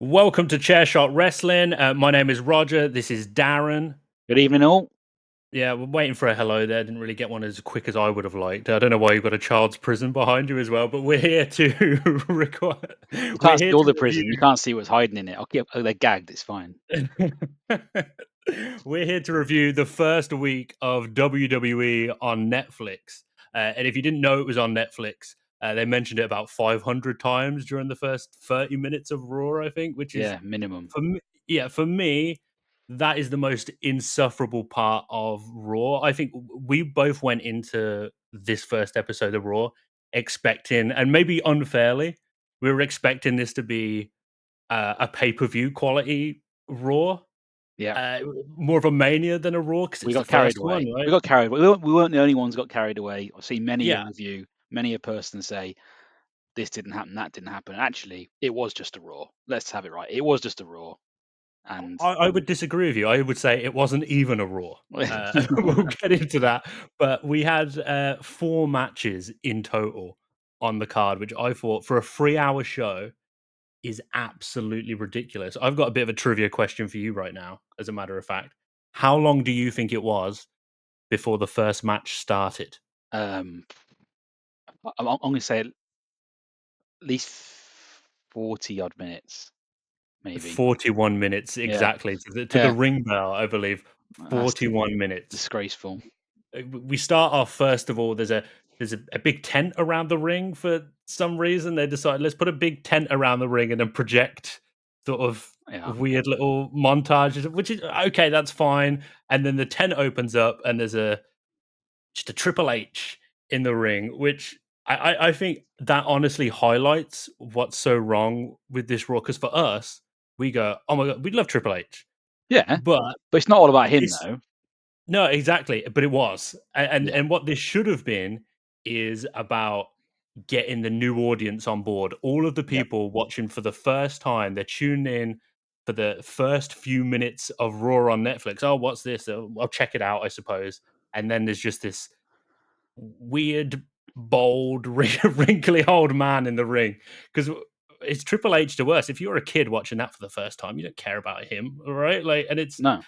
Welcome to Chairshot Wrestling. My name is Roger. This is Darren. Good evening, all. Yeah, we're waiting for a hello there. Didn't really get one as quick as I would have liked. I don't know why you've got a child's prison behind you as well, but we're here to record. You We're can't here see all to the prison. You can't see what's hiding in it. Oh, they're gagged. It's fine. we're here to review the first week of WWE on Netflix. And if you didn't know it was on Netflix, they mentioned it about 500 times during the first 30 minutes of Raw, I think, which is Yeah, minimum. for me, that is the most insufferable part of Raw. I think we both went into this first episode of Raw expecting, and maybe unfairly, we were expecting this to be a pay-per-view quality Raw, Yeah, uh, more of a Mania than a Raw because we it's the got carried first one, away. We right? got carried away. We weren't the only ones got carried away. I've seen many a Yeah, review, many a person say this didn't happen, that didn't happen. Actually, it was just a Raw. Let's have it right. It was just a Raw, and I would disagree with you. I would say it wasn't even a Raw. We'll get into that, but we had 4 matches in total on the card, which I thought for a 3-hour show is absolutely ridiculous. I've got a bit of a trivia question for you right now, as a matter of fact. How long do you think it was before the first match started? um, I'm going to say at least 40 odd minutes, maybe. 41 minutes Yeah, exactly to the yeah. ring bell, I believe. That's 41 minutes. disgraceful. We start off first of all. There's a big tent around the ring for some reason. They decide let's put a big tent around the ring and then project sort of Yeah, weird little montages, which is okay. That's fine. And then the tent opens up and there's a just a Triple H in the ring, which I think that honestly highlights what's so wrong with this Raw. Because for us, we go, oh my god, we love Triple H, yeah. but But it's not all about him, this though. no, exactly, but it was, Yeah, and what this should have been is about getting the new audience on board. All of the yep. people watching for the first time, they're tuning in for the first few minutes of Raw on Netflix. Oh, what's this? I'll check it out, I suppose. And then there's just this weird, bold, wrinkly old man in the ring because it's Triple H to us. If you're a kid watching that for the first time, you don't care about him, all right? Like, No.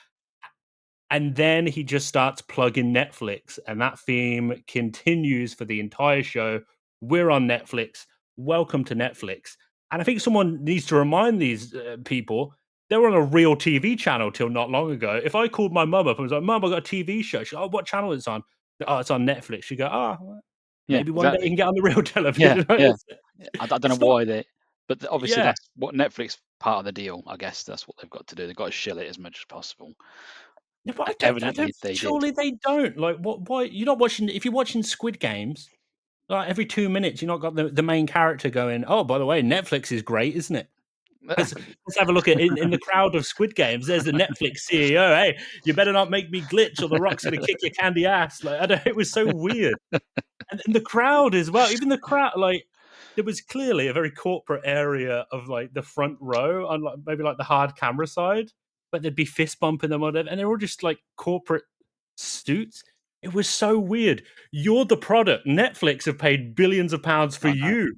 and then he just starts plugging Netflix, and that theme continues for the entire show. We're on Netflix. Welcome to Netflix. And I think someone needs to remind these people they were on a real TV channel till not long ago. If I called my mum up and was like, "Mum, I got a TV show," she'd go, "Oh, what channel is it on?" "Oh, it's on Netflix." She'd go, "Ah, well, Yeah, maybe one day you exactly. can get on the real Yeah, television." yeah. Yeah, I don't know It's not, why but obviously yeah. that's what Netflix part of the deal. I guess that's what they've got to do. They've got to shill it as much as possible. No, but I don't. Evidently, they did. Surely they don't. Like, what? Why you're not watching? If you're watching Squid Games, like every 2 minutes, you're not got the main character going, "Oh, by the way, Netflix is great, isn't it?" Let's have a look at in the crowd of Squid Games. There's the Netflix CEO. Hey, you better not make me glitch, or the Rock's gonna kick your candy ass. Like I don't. It was so weird, and the crowd as well. Even the crowd, like there was clearly a very corporate area of like the front row on like maybe like the hard camera side, but there'd be fist bumping them or whatever, and they're all just like corporate suits. It was so weird. You're the product. Netflix have paid billions of pounds for I know. you.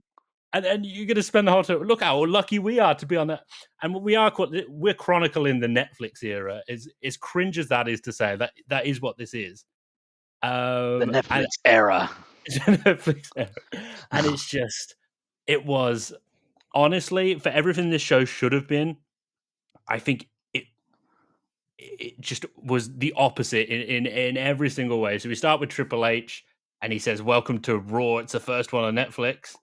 And you're going to spend the whole time. Look how lucky we are to be on that, and we're chronicling the Netflix era. As cringe as that is to say, that is what this is. The And Netflix era. it's a Netflix era. And it's just, it was honestly for everything this show should have been. I think it just was the opposite in every single way. So we start with Triple H, and he says, "Welcome to Raw." It's the first one on Netflix,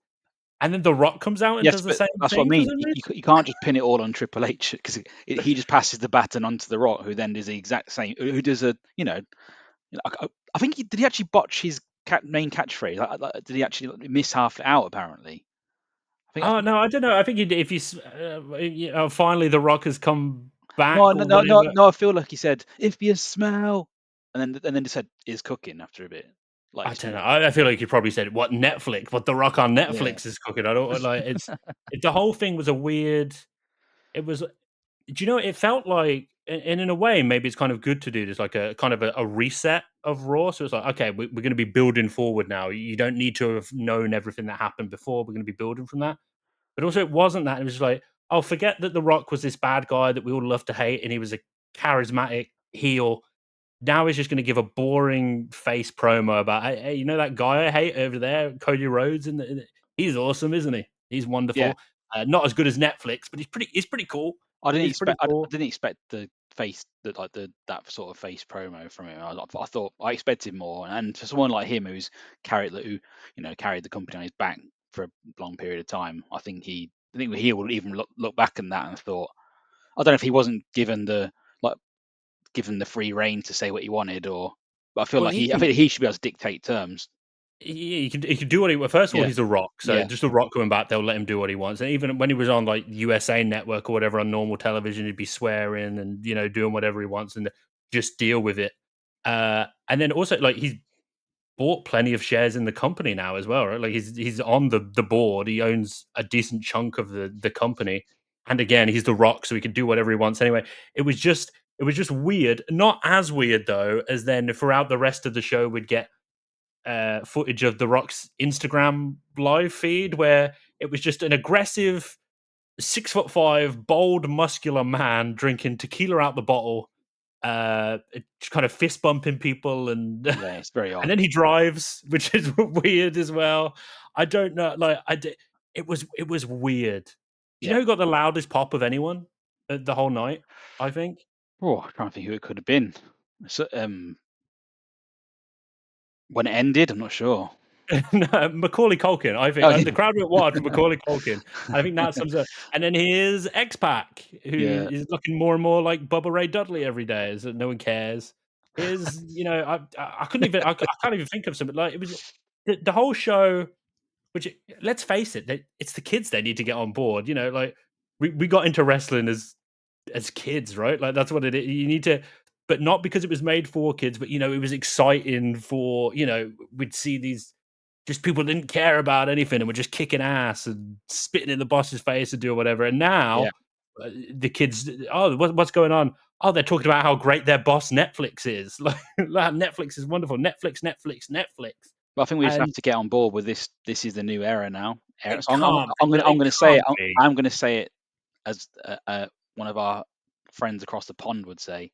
and then The Rock comes out and Yes, does the but same that's what I thing for mean. some reason. You can't just pin it all on Triple H because he just passes the baton onto The Rock, who then does the exact same. Who does I think did he actually botch his main catchphrase? Did he actually miss half it out? Apparently, I Oh think no, I don't know. I think if finally The Rock has come no, back no, or no, no, whatever. no. I feel like he said, "If you smell," and then just said, "Is cooking" after a bit. I Like, don't know. I feel like you probably said what Netflix, what The Rock on yeah, Netflix is cooking. I don't like the whole thing was a weird. It was. Do you know? It felt like, and in a way, maybe it's kind of good to do this, like a kind of a reset of Raw. So it's like, okay, we're going to be building forward now. You don't need to have known everything that happened before. We're going to be building from that. But also, it wasn't that. It was like, I'll forget that The Rock was this bad guy that we all love to hate, and he was a charismatic heel. Now he's just going to give a boring face promo about, hey, you know that guy I hate over there, Cody Rhodes, he's awesome, isn't he? He's Yeah. wonderful. Not as good as Netflix, but he's pretty cool. I didn't He's pretty expect. I cool. didn't expect the face that like the that sort of face promo from him. I thought I expected more, and for someone like him who's carried the company on his back for a long period of time, I think he will even look back at that and thought, I don't know if he wasn't like given the free reign to say what he wanted, but I feel Well, like he I can. think he should be able to dictate terms. He can do what he. First of all, Yeah, he's The Rock, so yeah, just The Rock coming back, they'll let him do what he wants. And even when he was on like USA Network or whatever on normal television, he'd be swearing and doing whatever he wants and just deal with it. And then also like he's bought plenty of shares in the company now as well, right? Like he's on the board. He owns a decent chunk of the company. And again, he's The Rock, so he can do whatever he wants anyway. It was just weird. Not as weird though, as then throughout the rest of the show we'd get footage of The Rock's Instagram live feed where it was just an aggressive 6'5", bold, muscular man drinking tequila out the bottle, just kind of fist bumping people, and yeah. It's very and odd. then he drives, which is weird as well. I don't know, like it was weird. Do you Yeah. know who got the loudest pop of anyone the whole night? I think. Oh, I'm trying to think who it could have been. So, when it ended, I'm not sure. No, Macaulay Culkin. I think Oh, yeah. the crowd went wild for Macaulay Culkin. I think that sums up. And then here's X-Pac, who Yeah. is looking more and more like Bubba Ray Dudley every day, as no one cares. Here's, I couldn't even, I can't even think of something like it was the whole show. Which let's face it, it's the kids they need to get on board. Like we got into wrestling as kids, right? Like that's what it is. You need to, but not because it was made for kids, but it was exciting for we'd see these just people didn't care about anything and were just kicking ass and spitting in the boss's face and doing whatever. And Yeah. now the kids, oh, what's going on? Oh, they're talking about how great their boss Netflix is. Like Netflix is wonderful. Netflix. But I think we just have And to get on board with this. This is the new era now. it So can't be. I'm It gonna say it. can't be. I'm gonna say it as one of our friends across the pond would say.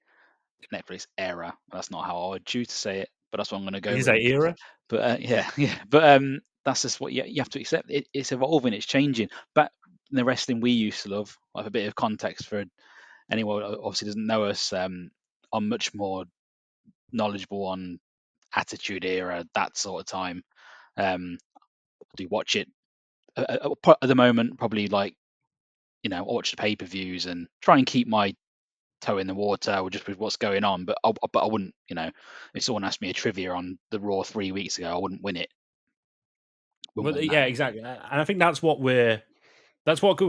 Netflix era. That's not how I would choose to say it, but that's what I'm gonna Did go you with. say era? But yeah, yeah. But that's just what you have to accept. It's evolving. It's changing. But the wrestling we used to love, like a bit of context for anyone who obviously doesn't know us, I'm much more knowledgeable on Attitude Era, that sort of time. Do watch it at the moment, probably like I watch the pay-per-views and try and keep my toe in the water or just with what's going on. But I wouldn't, if someone asked me a trivia on the Raw 3 weeks ago, I wouldn't win it. Wouldn't Well, win that. yeah, exactly. And I think that's what we're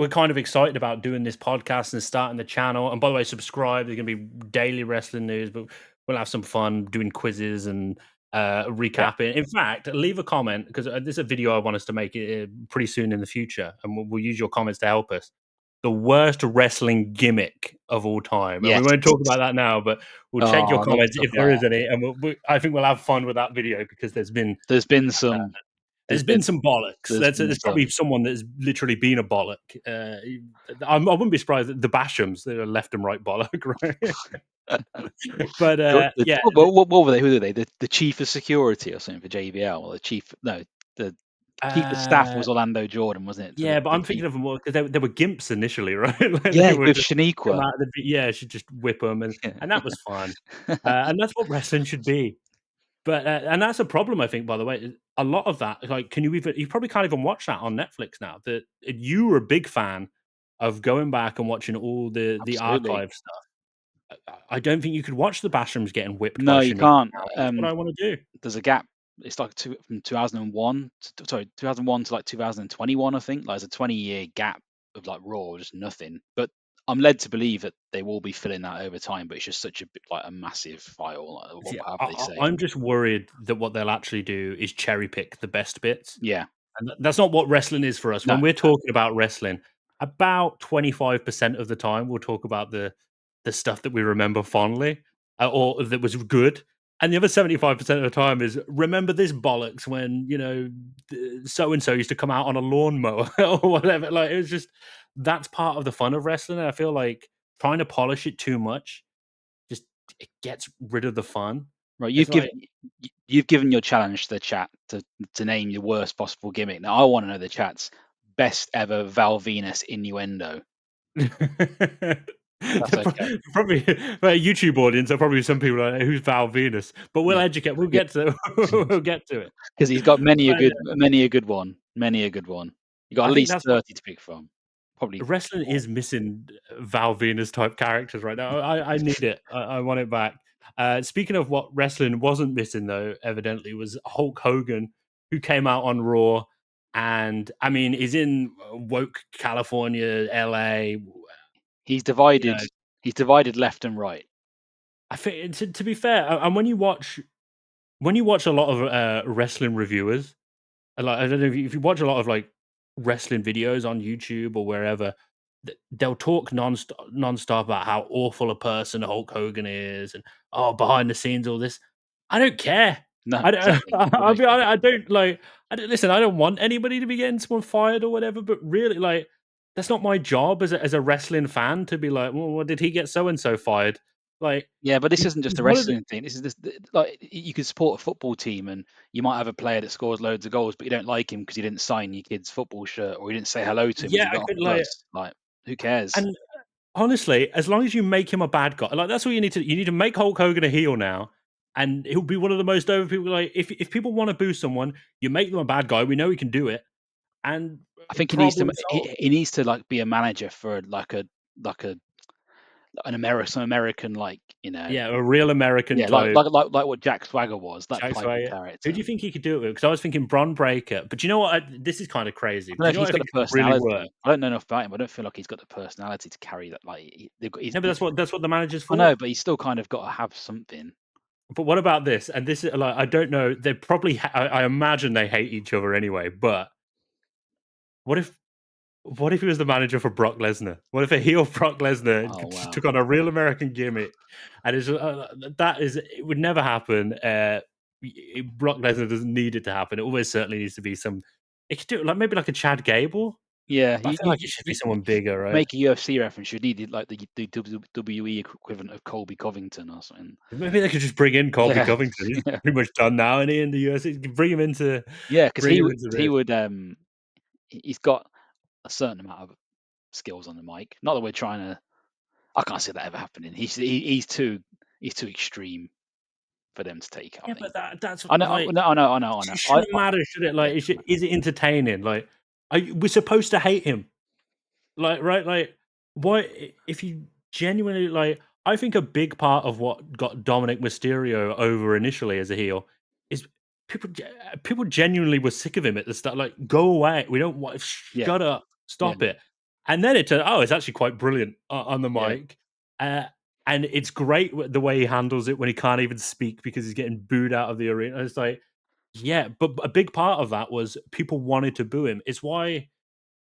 kind of excited about doing this podcast and starting the channel. And by the way, subscribe. There's going to be daily wrestling news, but we'll have some fun doing quizzes and Yeah. recapping. In fact, leave a comment because there's a video I want us to make pretty soon in the future, and we'll use your comments to help us. The worst wrestling gimmick of all time, and we Yes. won't talk about that now, but we'll check your Oh, I'd love to comments talk if about there is that. any, and I think we'll have fun with that video because there's been There's been some. There's there's been. been some bollocks. There's been There's some. probably someone that's literally been a bollock. I wouldn't be surprised that the Bashams, they're a left and right bollock, right? But yeah, What were they? Who were they? The chief of security or something for JBL, or the chief? No, the chief of staff uh, was Orlando Jordan, wasn't it? For yeah, but the I'm chief. thinking of them more because they were gimps initially, right? Like Yeah, they were with just come Shaniqua. out, yeah, should just whip them, and that was fun, and that's what wrestling should be. But and that's a problem, I think. By the way, a lot of that, like, you probably can't even watch that on Netflix now. That you were a big fan of going back and watching all the Absolutely. archive stuff. I don't think you could watch the Bashrams getting whipped by No, you Shaniqua can't. now. That's what I want to do. There's a gap. It's like from 2001, 2001 to like 2021, I think. Like there's a 20-year gap of like Raw, just nothing. But I'm led to believe that they will be filling that over time. But it's just such like a massive file, like, See, whatever they say. I'm just worried that what they'll actually do is cherry pick the best bits, Yeah. and that's not what wrestling is for us. No. When we're talking about wrestling, about 25% of the time we'll talk about the stuff that we remember fondly or that was good. And the other 75% of the time is remember this bollocks when so and so used to come out on a lawnmower or whatever. Like it was just that's part of the fun of wrestling. And I feel like trying to polish it too much just it gets rid of the fun. Right, It's like you've given your challenge to the chat to name your worst possible gimmick. Now I want to know the chat's best ever Val Venus innuendo. That's okay. Probably for a YouTube audience, there probably some people are like, who's Val Venus, but we'll Yeah, educate. We'll yeah, get to we'll get to it. because he's got But, many a good one, many a good one. You got I at think least that's what 30 to pick from, probably wrestling more. is missing. Val Venus type characters right now. I need it. I want it back. Speaking of what wrestling wasn't missing, though, evidently was Hulk Hogan, who came out on Raw, and I mean, he's in woke California, LA. He's You divided. know, He's divided left and right. I think to be fair, and when you watch a lot of wrestling reviewers, and like I don't know if you watch a lot of like wrestling videos on YouTube or wherever, they'll talk nonstop about how awful a person Hulk Hogan is, and oh, behind the scenes, all this. I don't care. No, I don't. exactly. Right. I don't like. I don't listen. I don't want anybody to be getting someone fired or whatever. But really, like, that's not my job as a wrestling fan to be like, well, what did he get so and so fired? Like, Yeah, but this isn't just he's a one of the wrestling thing. This is like you could support a football team, and you might have a player that scores loads of goals, but you don't like him because he didn't sign your kid's football shirt, or you didn't say hello to him as yeah. he I got off could the like, bus. Like, who cares? and honestly, as long as you make him a bad guy, like that's what you need to. You need to make Hulk Hogan a heel now, and he'll be one of the most over people. Like if people want to boo someone, you make them a bad guy. We know he can do it, and I think problem solved. he needs to like be a manager for like a some American like Yeah, a real American yeah type like what Jack Swagger was, that Jack type of Swagger. Who do character. you think he could do it with? Because I was thinking Bron Breakker, but you know what? This is kind of I crazy. don't know Do you if know he's what I got the think could really work? personality. I don't know enough about him. I don't feel like he's got the personality to carry that. Like No, but that's what the manager's I know, for. but he's still kind of got to have something. But what about this? And this is like I don't know. They probably I imagine they hate each other anyway. But what if what if he was the manager for Brock Lesnar? What if a heel Brock Lesnar Oh just wow. took on a real American gimmick? And it would never happen. Brock Lesnar doesn't need it to happen. It always certainly needs to be some. It could do it like maybe like a Chad Gable. Yeah, But I feel like it should be someone bigger, to right? make a UFC reference, you needed like the WWE equivalent of Colby Covington or something. Maybe they could just bring in Colby Yeah, Covington. He's yeah, pretty much done now, and he in the UFC. Bring him into yeah, because bring him into he this. would he's got a certain amount of skills on the mic. Not that we're trying to. I can't see that ever happening. He's too extreme for them to take. I Yeah, but think. that's I know. like I know. it shouldn't matter, should it? Yeah, Like, is it entertaining? Like, we're supposed to hate him. Like, right? Like, why if you genuinely like I think a big part of what got Dominic Mysterio over initially as a heel is people genuinely were sick of him at the start. Like, go away. We don't want yeah, shut up, yeah, stop it. And then it turned, oh, it's actually quite brilliant on the yeah. mic. Uh, and it's great the way he handles it when he can't even speak because he's getting booed out of the arena. It's like, yeah, but a big part of that was people wanted to boo him. It's why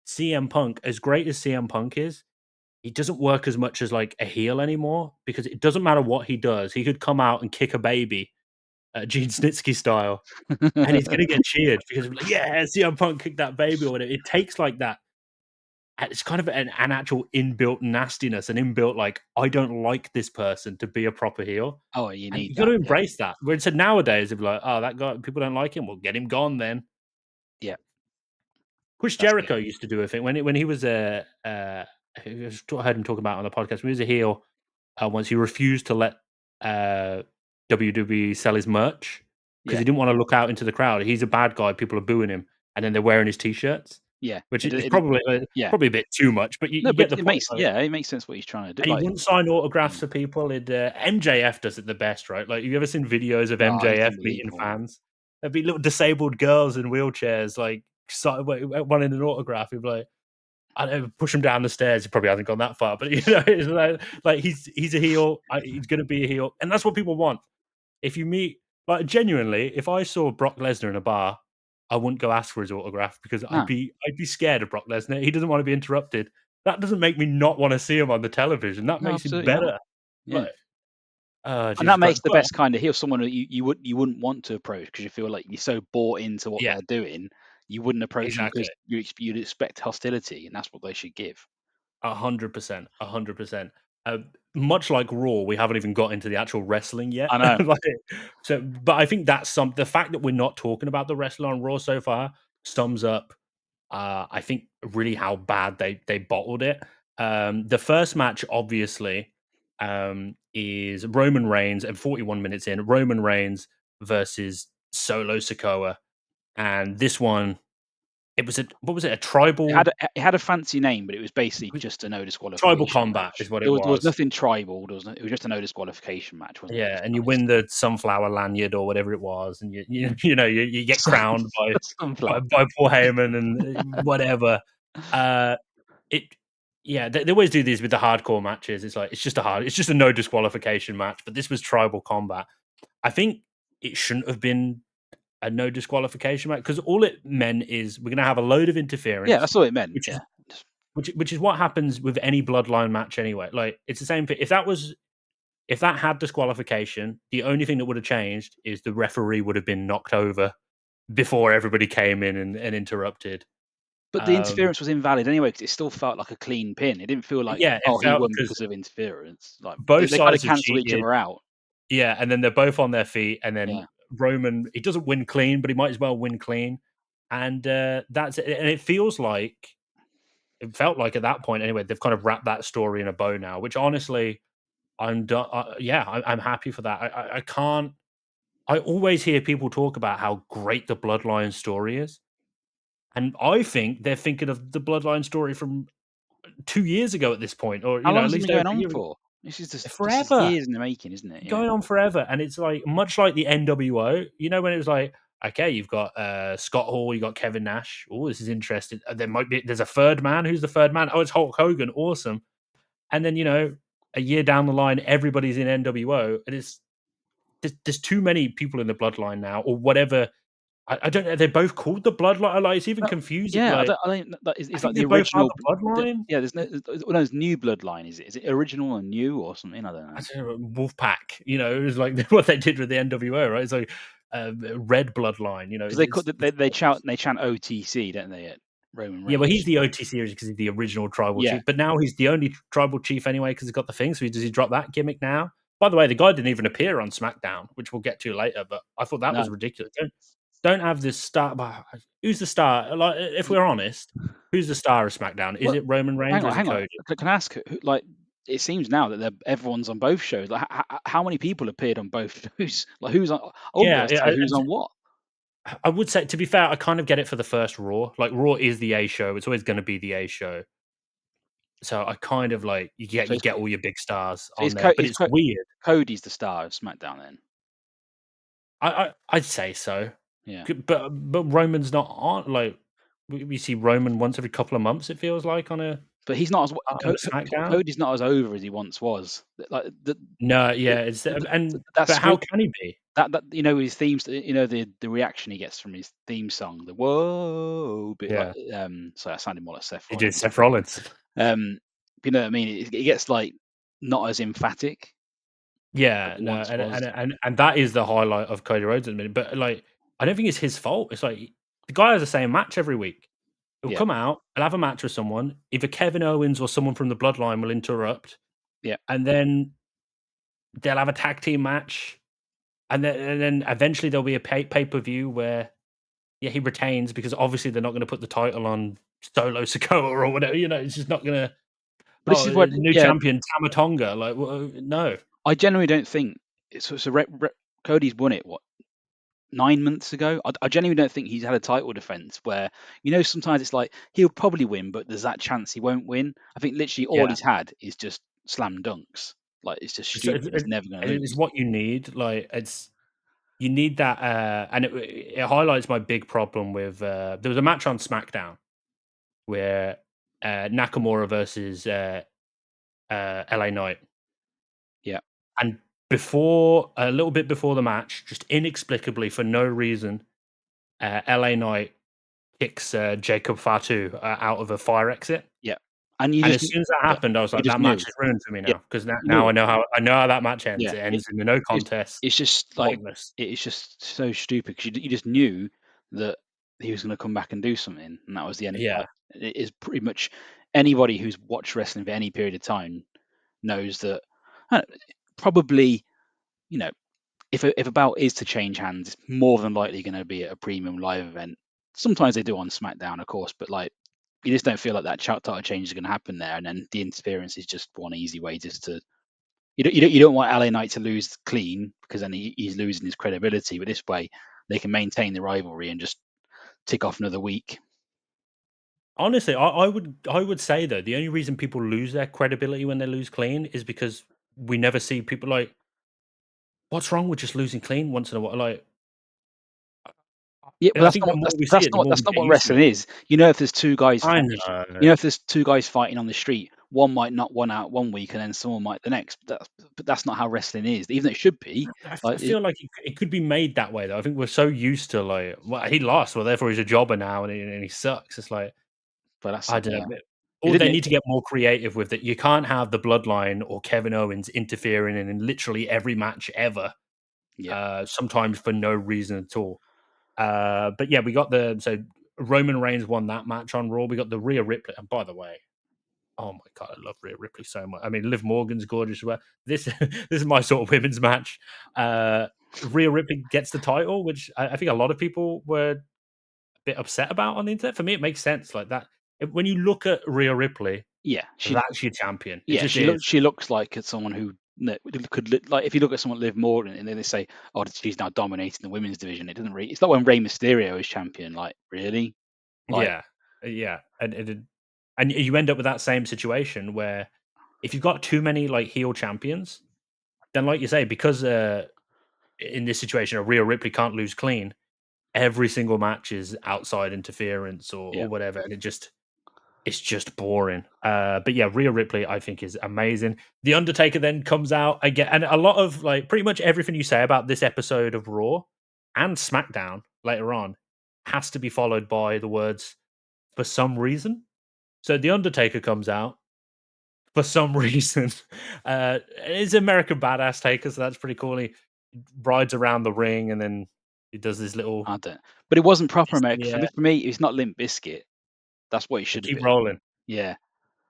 CM Punk, as great as CM Punk is, he doesn't work as much as like a heel anymore because it doesn't matter what he does. He could come out and kick a baby, Gene Snitsky style, and he's gonna get cheered because like, yeah, CM Punk kicked that baby or whatever. It takes like that. And it's kind of an actual inbuilt nastiness, an inbuilt like I don't like this person to be a proper heel, Oh, you and need you got to that. Yeah, embrace that. Where it's nowadays, if like, oh, that guy, people don't like him, well, get him gone then. yeah. Chris That's it. Jericho used to do a thing when he was I heard him talk about it on the podcast. When he was a heel, once he refused to let WWE sell his merch because Yeah, he didn't want to look out into the crowd. He's a bad guy. People are booing him, and then they're wearing his t-shirts, yeah. which is It yeah. probably a bit too much. But No, you but get the it point. makes Like, it makes sense what he's trying to do. and he Like, wouldn't sign autographs mm, for people. MJF does it the best, right? Like, have you ever seen videos of oh, he's MJF meeting unbelievable. fans? There'd be little disabled girls in wheelchairs, like wanting an autograph. He'd be like, I don't know, push him down the stairs. He probably hasn't gone that far, but it's like he's a heel. He's going to be a heel, and that's what people want. If you meet, like, genuinely, if I saw Brock Lesnar in a bar, I wouldn't go ask for his autograph because No, I'd be scared of Brock Lesnar. He doesn't want to be interrupted. That doesn't make me not want to see him on the television. That no, makes him absolutely not. better. Yeah, Like, And Jesus that Christ. makes the best kind of heel someone that you wouldn't want to approach because you feel like you're so bought into what Yeah, they're doing, you wouldn't approach them exactly. because you'd expect hostility, and that's what they should give. 100%, 100%. Much like Raw, we haven't even got into the actual wrestling yet. I know. Like, so, but I think that's the fact that we're not talking about the wrestling on Raw so far sums up, I think, really how bad they bottled it. The first match, obviously, is Roman Reigns, and 41 minutes in, Roman Reigns versus Solo Sikoa, and this one, it was a what was it? A tribal It had a fancy name, but it was basically just a no tribal disqualification combat match. is what it There was was. nothing tribal. It was just a no disqualification match, wasn't it? Yeah, Just and you nice. win the sunflower lanyard or whatever it was, and you get Sun- crowned by Sunflower. Paul Heyman and whatever. Uh, it yeah, they always do these with the hardcore matches. It's like it's just a no disqualification match, but this was tribal combat. I think it shouldn't have been a no disqualification match because all it meant is we're gonna have a load of Yeah, interference, that's all it meant. which is Yeah. Just- which is what happens with any bloodline match anyway. Like it's the same thing. If that had disqualification, the only thing that would have changed is the referee would have been knocked over before everybody came in and interrupted. But the Um, interference was invalid anyway because it still felt like a clean pin. It didn't feel like, yeah, it oh, he felt won because because of interference. Like both they kind of sides have cancelled each cheated. other out. Yeah, and then they're both on their feet, and then Yeah. Roman he doesn't win clean, but he might as well win clean, and that's it. And it felt like at that point anyway they've kind of wrapped that story in a bow now, which honestly I'm done. Yeah, I'm happy for that. I can't. I always hear people talk about how great the Bloodline story is. And I think they're thinking of the Bloodline story from 2 years ago at this point, or, How long at has it least been over going a on year ago. for? This is Forever, years in the making, isn't it? Yeah. going on forever, and it's like much like the NWO, when it was like, okay, you've got, Scott Hall, you got Kevin Nash. Oh, this is interesting. There's a third man. Who's the third man? Oh, it's Hulk Hogan. Awesome. And then, a year down the line, everybody's in NWO, and there's too many people in the Bloodline now, or whatever. I don't know. They're both called the Bloodline. Like, it's even Well, confusing. yeah, Like, I don't that I is like think the they both are original the Bloodline. yeah, there's new bloodline, is it? Is it original and new or something? I don't I know. don't know, Wolfpack. It was like what they did with the NWO, right? It's like Red Bloodline. Because It's they chant OTC, don't they, at Roman yeah. Well, he's Reigns? the OT series because he's the original tribal Yeah, chief, but now he's the only tribal chief anyway because he's got the thing. So does he drop that gimmick now? By the way, the guy didn't even appear on SmackDown, which we'll get to later. But I thought that no. was ridiculous. Don't have this star. Who's the star? Like, if we're honest, who's the star of SmackDown? Is Well, it Roman Reigns or is it hang on. Cody? Can I ask, like, it seems now that everyone's on both shows. Like, how many people appeared on both shows? Like, who's on? I wouldn't be Yeah, able to tell you who's on what. I would say, to be fair, I kind of get it for the first Raw. Like Raw is the A show; it's always going to be the A show. So I kind of like So you get all your big stars so on there, but it's weird. Cody's the star of SmackDown then. I'd say so, Yeah. but Roman's not on. Like we see Roman once every couple of months. It feels like on But he's not as a SmackDown. Cody's not as over as he once was. Like No, the, yeah, it's that but how scream can he be? that his themes, the reaction he gets from his theme song, the whoa bit like Yeah, sorry, I sounded more like Seth he did Rollins. Seth Rollins. You know what I mean? It gets like not as emphatic as Yeah, it no, once was. and that is the highlight of Cody Rhodes at the minute. But like, I don't think it's his fault. It's like the guy has the same match every week. He'll Yeah, come out and have a match with someone. Either Kevin Owens or someone from the Bloodline will interrupt, yeah. and then they'll have a tag team match, and then eventually there'll be a pay per view where he retains because obviously they're not going to put the title on Solo Sikoa or whatever. It's just not going to. But this Oh, is what, new yeah, champion Tamatonga. Like, no. I genuinely don't think so. Cody's won it. What, 9 months ago? I genuinely don't think he's had a title defense where sometimes it's like he'll probably win, but there's that chance he won't win. I think literally all Yeah, he's had is just slam dunks. Like it's just it's, stupid. He's never going to it's lose. what you need. Like, you need that, and it highlights my big problem with. There was a match on SmackDown where Nakamura versus LA Knight, Yeah, and before a little bit before the match, just inexplicably for no reason, LA Knight kicks Jacob Fatu out of a fire exit, yeah. and you And just as soon as that yeah, happened, I was you like, just "That match knew. is ruined for me Yeah, now," 'cause you now knew. I know how that match ends. Yeah, It ends in a no it's contest, it's just like pointless. it's just so stupid because you just knew that he was going to come back and do something, and that was the end. Yeah. Like, it is pretty much anybody who's watched wrestling for any period of time knows that. uh, Probably, you know, if a bout is to change hands, it's more than likely going to be at a premium live event. Sometimes they do on SmackDown, of course, but like you just don't feel like that title change is going to happen there, and then the interference is just one easy way just to you don't want LA Knight to lose clean because then he's losing his credibility. But this way, they can maintain the rivalry and just tick off another week. Honestly, I would say though, the only reason people lose their credibility when they lose clean is because we never see people like, "What's wrong with just losing clean once in a while?" Like, Yeah, but I think the more we see that's it, the not more we what get used to wrestling it. is. You know, if there's two guys I fighting, know. if there's two guys fighting on the street, one might knock one out one week, and then someone might the next. But that's not how wrestling is. Even though it should be. I Like, it, feel like it could be made that way though. I think we're so used to like, well, he lost, well, therefore he's a jobber now, and he sucks. It's like but that's I don't yeah. know. It Or they didn't. need to get more creative with it. You can't have the Bloodline or Kevin Owens interfering in literally every match ever. Yeah, Sometimes for no reason at all. But yeah, we got so Roman Reigns won that match on Raw. We got the Rhea Ripley. And by the way, oh my god, I love Rhea Ripley so much. I mean, Liv Morgan's gorgeous as well. This this is my sort of women's match. Uh, Rhea Ripley gets the title, which I think a lot of people were a bit upset about on the internet. For me, it makes sense like that. When you look at Rhea Ripley, yeah. that's your champion. It just is. She looks like it's someone who like if you look at someone like Liv Morgan and then they say, oh, she's now dominating the women's division. It doesn't really. It's not when Rey Mysterio is champion. Like really, like Yeah, yeah, and you end up with that same situation where if you've got too many like heel champions, then like you say, because in this situation, a Rhea Ripley can't lose clean. Every single match is outside interference yeah. or whatever, and it's just boring. But yeah, Rhea Ripley I think is amazing. The Undertaker then comes out again, and a lot of like pretty much everything you say about this episode of Raw and SmackDown later on has to be followed by the words for some reason. So the Undertaker comes out for some reason. It's American Badass Taker, so that's pretty cool. He rides around the ring and then he does this little I don't. But it wasn't proper fist in American the for air. me. For me, it's not Limp Bizkit. That's what it should have Keep been. rolling. Yeah,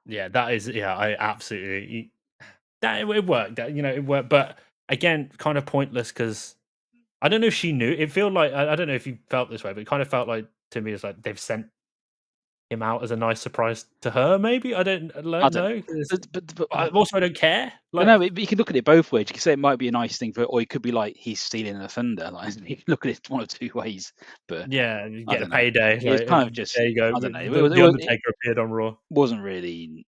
Yeah, that is. Yeah, I absolutely. That it worked. It worked. But again, kind of pointless because I don't know if she knew. It felt like I don't know if you felt this way, but it kind of felt like to me it's like they've sent him out as a nice surprise to her. Maybe I don't I don't. know. 'Cause But also, I don't care. But Like, no, but you can look at it both ways. You can say it might be a nice thing for, or it could be like he's stealing the thunder. Like you can look at it one of two ways. But yeah, you I get a don't know. payday. It's Like, kind of just there you go. I don't know. The Undertaker appeared on Raw. Wasn't really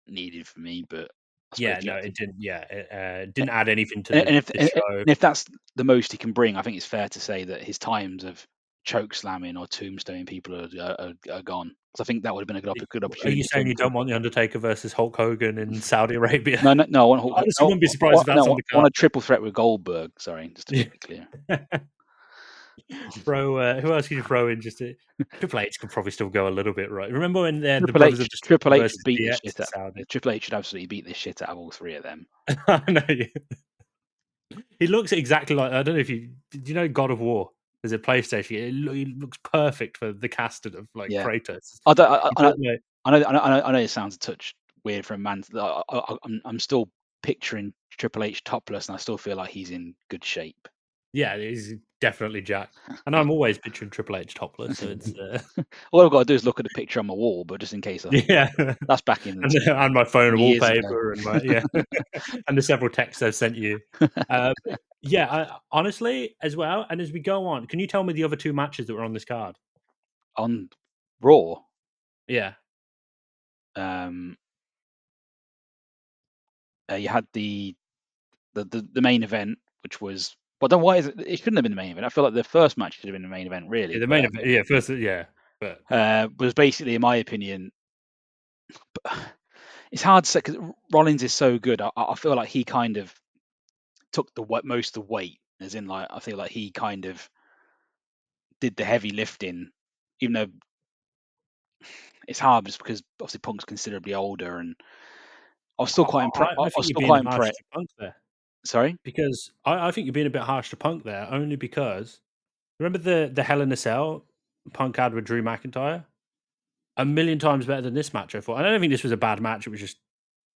needed for me, but I suppose Yeah, you no, have to. it didn't. Yeah, it didn't add anything to And the show. if that's the most he can bring, I think it's fair to say that his times of choke slamming or tombstoning people are gone. Because I think that would have been a good Are you opportunity for saying him you to. don't want the Undertaker versus Hulk Hogan in Saudi Arabia? No, no, no. I want I honestly wouldn't be surprised if that's on the I want card. a triple threat with Goldberg. Sorry, just to Yeah. be clear. Throw who else could you throw in? Triple H could probably still go a little bit right. Remember when the Brothers of Triple Destruction H should versus beat the DX shit in out. Saudi? Triple H should absolutely beat the shit out of all three of them. I know. He looks exactly like I don't know if you do you know God of War? There's a PlayStation. He looks perfect for the casting of like Yeah, Kratos. I don't. He does like I know it sounds a touch weird for a man. I'm still picturing Triple H topless, and I still feel like he's in good shape. yeah, he's definitely jacked. And I'm always picturing Triple H topless, so it's All I've got to do is look at the picture on my wall, but just in case, yeah. that's back in And my phone 20 years ago. wallpaper and my yeah, and the several texts I've sent you. But yeah, honestly, as well, and as we go on, can you tell me the other 2 matches that were on this card? On Raw, Yeah. um, you had the main event, which was well, then why is it? It shouldn't have been the main event. I feel like the first match should have been the main event, Yeah, really. the main event yeah, first yeah, but Was basically, in my opinion, it's hard to say because Rollins is so good. I feel like he kind of took most of the weight, as in like I feel like he kind of did the heavy lifting, even though it's hard just because obviously Punk's considerably older, and I was still quite I I was think you're still being quite harsh impressed. to Punk there Sorry? because I think you're being a bit harsh to Punk there only because remember the Hell in a Cell Punk had with Drew McIntyre? A million times better than this match, I thought. I don't think this was a bad match. It was just,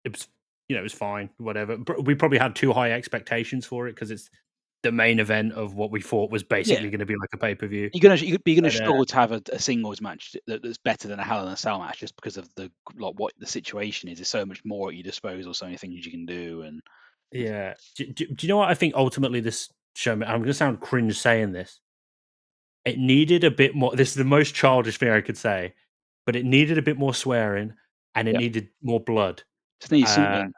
it was, it was fine, whatever. We probably had too high expectations for it because it's the main event of what we thought was Yeah. basically going to be like a pay per view. You're gonna But struggle to have a singles match that's better than a Hell in a Cell match just because of what the situation is. There's so much more at your disposal, so many things you can do, and yeah, do you know what I think? Ultimately, this show. I'm going to sound cringe saying this. It needed a bit more. This is the most childish thing I could say, but it needed a bit more swearing and it yeah, needed more blood. just need Uh, something.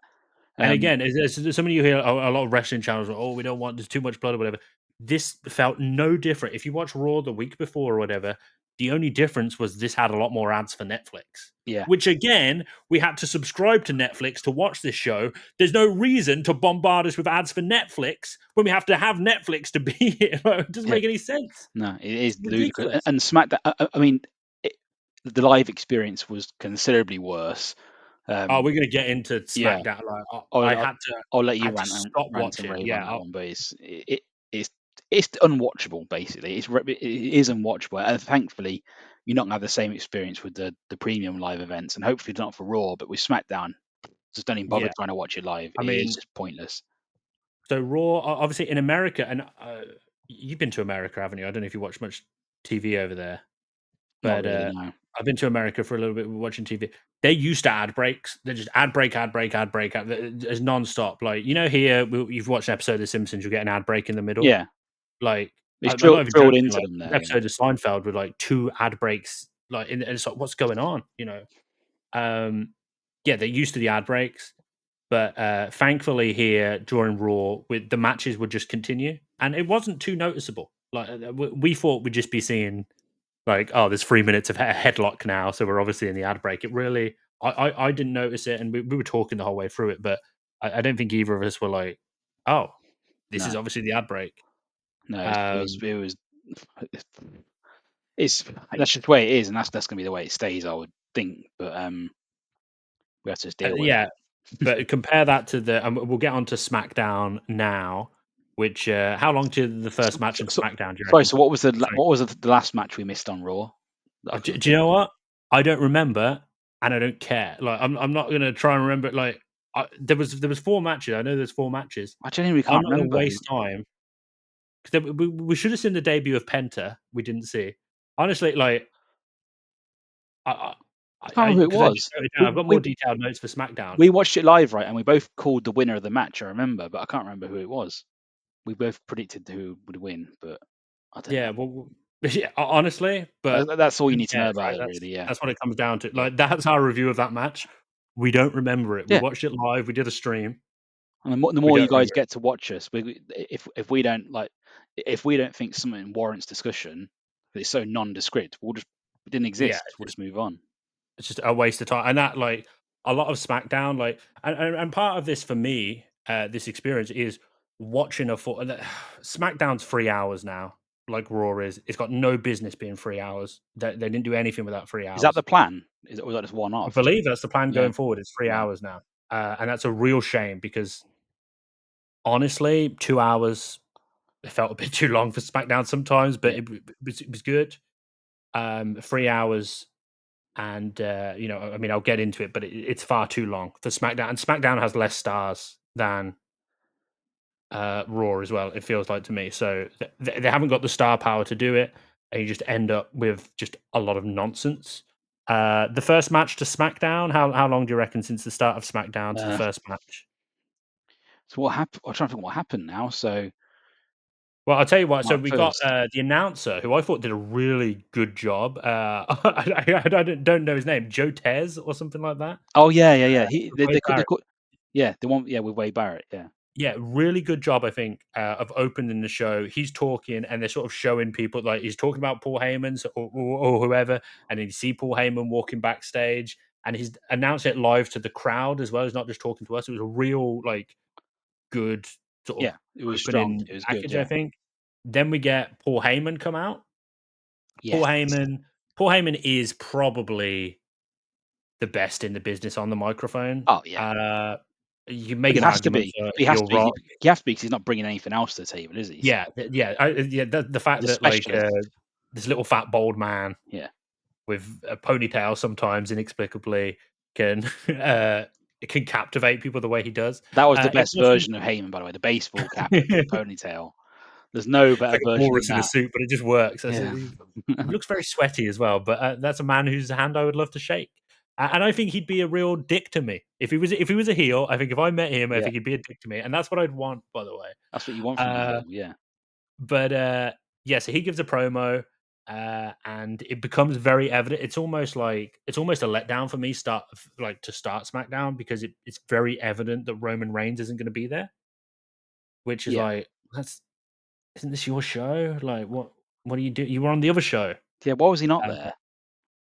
And Um, again, there's so many you hear a lot of wrestling channels. Oh, we don't want there's too much blood or whatever. This felt no different. If you watch Raw the week before or whatever, the only difference was this had a lot more ads for Netflix. yeah, Which again, we had to subscribe to Netflix to watch this show. There's no reason to bombard us with ads for Netflix when we have to have Netflix to be here. It doesn't yeah. make any sense. No, it It's is ludicrous. ridiculous. And SmackDown. I mean, it, the live experience was considerably worse. Oh, Um, we're gonna get into yeah, SmackDown. Like I I'll, I'll, had to I'll let I you had to stop rant and watching. rave on Yeah, that one, but it's it's unwatchable. Basically, it is unwatchable, and thankfully, you're not gonna have the same experience with the premium live events, and hopefully not for Raw, but with SmackDown, just don't even bother yeah. trying to watch it live. I It is mean, just pointless. so Raw, obviously in America, and you've been to America, haven't you? I don't know if you watch much TV over there, Not but really, no. I've been to America for a little bit watching TV. They used to ad breaks. They're just ad break, ad break, ad break. It's non-stop. Like here, you've watched an episode of The Simpsons, you'll get an ad break in the middle. Yeah, Like it's I'm not even drilled joking. into Like them this there. Yeah, episode of Seinfeld with like two ad breaks. Like, and it's like, what's going on? Um, yeah, they're used to the ad breaks. But thankfully, here during Raw, with the matches would just continue, and it wasn't too noticeable. Like we thought we'd just be seeing like, oh, there's 3 minutes of headlock now, so we're obviously in the ad break. It really, I didn't notice it, and we were talking the whole way through it, but I don't think either of us were like, oh, this is no, obviously the ad break. no, Um, it was it's that's just the way it is, and that's gonna be the way it stays, I would think. But we have to just deal with yeah, it. but compare that to the, and we'll get on to SmackDown now. Which how long did the So, first match in SmackDown? Do you sorry. reckon? So what was the last match we missed on Raw that I can Do you think know of? what? I don't remember, and I don't care. Like, I'm not gonna try and remember it. Like, there was 4 matches. I know there's 4 matches. I genuinely I'm can't not gonna remember. waste time because we should have seen the debut of Penta. We didn't see. Honestly, like I I can't remember who it because I just was. wrote it down. We, I've got we more detailed notes for SmackDown. we watched it live, right? And we both called the winner of the match. I remember, but I can't remember who it was. We both predicted who would win, but I don't Yeah, know. well, yeah, honestly, but That's all you who need to know cares, about right? it, That's really. Yeah, that's what it comes down to. yeah, Like, that's our review of that match. We don't remember it. We yeah. watched it live. We did a stream. And the We more you don't guys remember it. get to watch us, if we don't if we don't think something warrants discussion, it's so nondescript, it didn't Yeah, exist. We'll just move on. it's just a waste of time. And that, like, a lot of SmackDown, like, and part of this for me, this experience is watching a full. SmackDown's 3 hours now, like Raw is. It's got no business being 3 hours. They didn't do anything without three Is that hours. the plan? Or is that just one I off? believe that's the plan Yeah, going forward. It's three yeah. hours now, and that's a real shame because honestly, 2 hours it felt a bit too long for SmackDown sometimes, but Yeah. it was good. 3 hours. And I mean, I'll get into it, but it's far too long for SmackDown. And SmackDown has less stars than Raw as well. It feels like to me, so they haven't got the star power to do it, and you just end up with just a lot of nonsense. The first match to SmackDown. How long do you reckon since the start of SmackDown to the Uh, first match? so what happened? I'm trying to think what happened now. So Well, I'll tell you what. So March we got first. the announcer, who I thought did a really good job. I don't know his name, Joe Tez or something like that. Oh yeah, yeah, yeah. Wade They Barrett. call, yeah, the one, yeah, with Wade Barrett. Yeah, Yeah, really good job, I think, of opening the show. He's talking, and they're sort of showing people like he's talking about Paul Heyman's or whoever, and then you see Paul Heyman walking backstage, and he's announced it live to the crowd as well. He's not just talking to us. It was a real good sort of yeah. It was strong. opening It was good. package, I Yeah, think. Then we get Paul Heyman come out. Paul yes. Heyman. Paul Heyman is probably. the best in the business on the microphone. Oh yeah, You can but make he an has to argument be. for He has heel to be. Rock. He has to be because he's not bringing anything else to the table, is he? So Yeah. The fact he's a that like specialist. this little fat bald man Yeah, with a ponytail sometimes inexplicably can can captivate people the way he does. that was the It's best also version of Heyman, by the way. The baseball cap with the ponytail. There's no it's better like a version than walrus in a that. suit, but it just works. Yeah. He looks very sweaty as well, but that's a man whose hand I would love to shake. And I think he'd be a real dick to me if he was a heel. I think if I met him, I Yeah, think he'd be a dick to me, and that's what I'd want, by the way. that's what you want from a Uh, heel. Yeah, but yeah, so he gives a promo, and it becomes very evident. It's almost a letdown for me. To start SmackDown because it's very evident that Roman Reigns isn't going to be there, which is yeah, like that's isn't this your show? Like what do you do? You were on the other show. yeah. Why was he not Uh, there?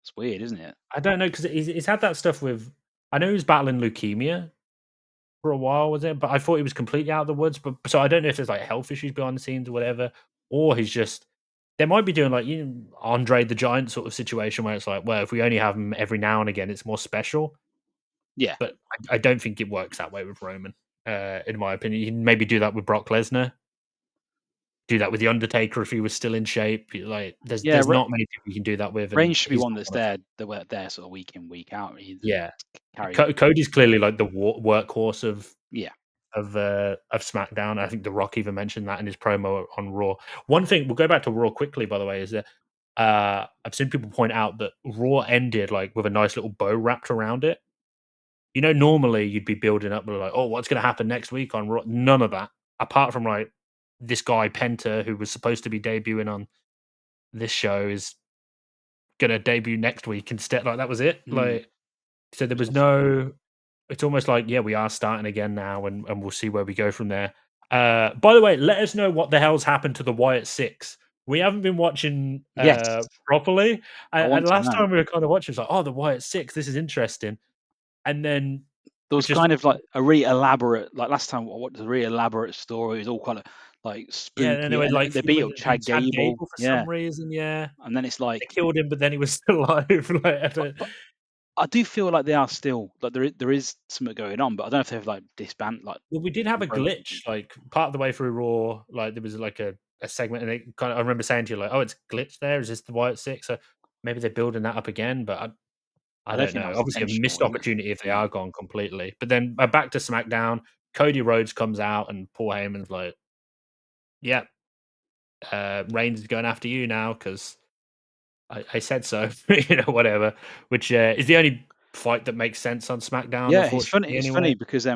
It's weird, isn't it? I don't know because he's had that stuff with. I know he was battling leukemia for a while, was it? But I thought he was completely out of the woods. But so I don't know if there's like health issues behind the scenes or whatever, or he's just they might be doing like Andre the Giant sort of situation where it's like, well, if we only have him every now and again, it's more special. Yeah, But I don't think it works that way with Roman. In my opinion, you can maybe do that with Brock Lesnar. Do that with the Undertaker if he was still in shape. Like, yeah. there's not many people you can do that with, and Reigns should be he's one not that's one of them. there. That were there sort of week in, week out. Either Yeah, carry on. Cody's clearly like the workhorse Yeah, of SmackDown. I think The Rock even mentioned that in his promo on Raw. One thing we'll go back to Raw quickly, by the way, is that I've seen people point out that Raw ended like with a nice little bow wrapped around it. Normally you'd be building up with like, oh, what's going to happen next week on Raw? None of that, apart from like this guy Penta, who was supposed to be debuting on this show, is going to debut next week instead. Like that was it. mm, Like so, there was tough. no it's almost like, yeah, we are starting again now, and we'll see where we go from there. By the way, let us know what the hell's happened to the Wyatt Six. We haven't been watching Yes, properly, I and want to last know. time we were kind of watching, it was like, oh, the Wyatt Six, this is interesting, and then There we was just kind of like a really elaborate, like last time I watched a really elaborate story. It was all kind of like yeah, and they spooky, were and like they beat feuding up and Chad Chad Gable. Gable for Yeah, some reason, yeah, and then it's like, they killed him, but then he was still alive. Like, I but, don't, but I do feel like they are still like there is something going on, but I don't know if they've like disbanded like well, we did have a broken. glitch, like, part of the way through Raw, like, there was, like, a segment, and it kinda I remember saying to you, like, "Oh, it's glitched there. Is this the Wyatt Six?" So, maybe they're building that up again, but I I don't don't think that know. was Obviously, a intentional, missed was it? opportunity if they Yeah, are gone completely. But then, back to SmackDown, Cody Rhodes comes out, and Paul Heyman's like, "Yep, Reigns is going after you now because I said so." Whatever, which, is the only fight that makes sense on SmackDown, yeah. It's funny. unfortunately, It's anyway. funny because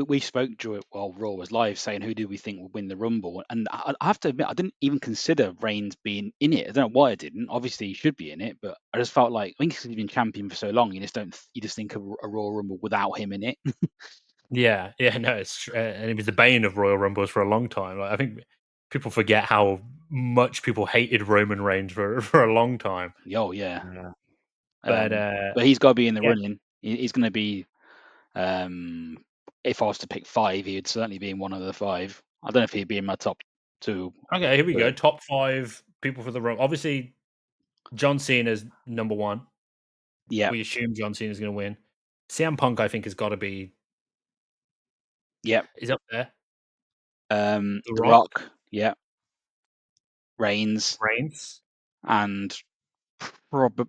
we spoke during while Raw was live, saying who do we think will win the Rumble, and I have to admit I didn't even consider Reigns being in it. I don't know why I didn't. Obviously, he should be in it, but I just felt like I think he's been champion for so long, you just don't you just think of a Royal Rumble without him in it. Yeah, no, and it was the bane of Royal Rumbles for a long time. Like, I think people forget how much people hated Roman Reigns for for a long time. Oh yeah, Yeah. But but he's got to be in the yeah, running. He's going to be. Um, if I was to pick five, he'd certainly be in one of the five. I don't know if he'd be in my top two, okay, here we go. but Top five people for the Rumble. Obviously, John Cena's number one. yeah, We assume John Cena's going to win. CM Punk, I think, has got to be yeah. is up there. The The Rock, Rock, yeah, Reigns, Reigns. and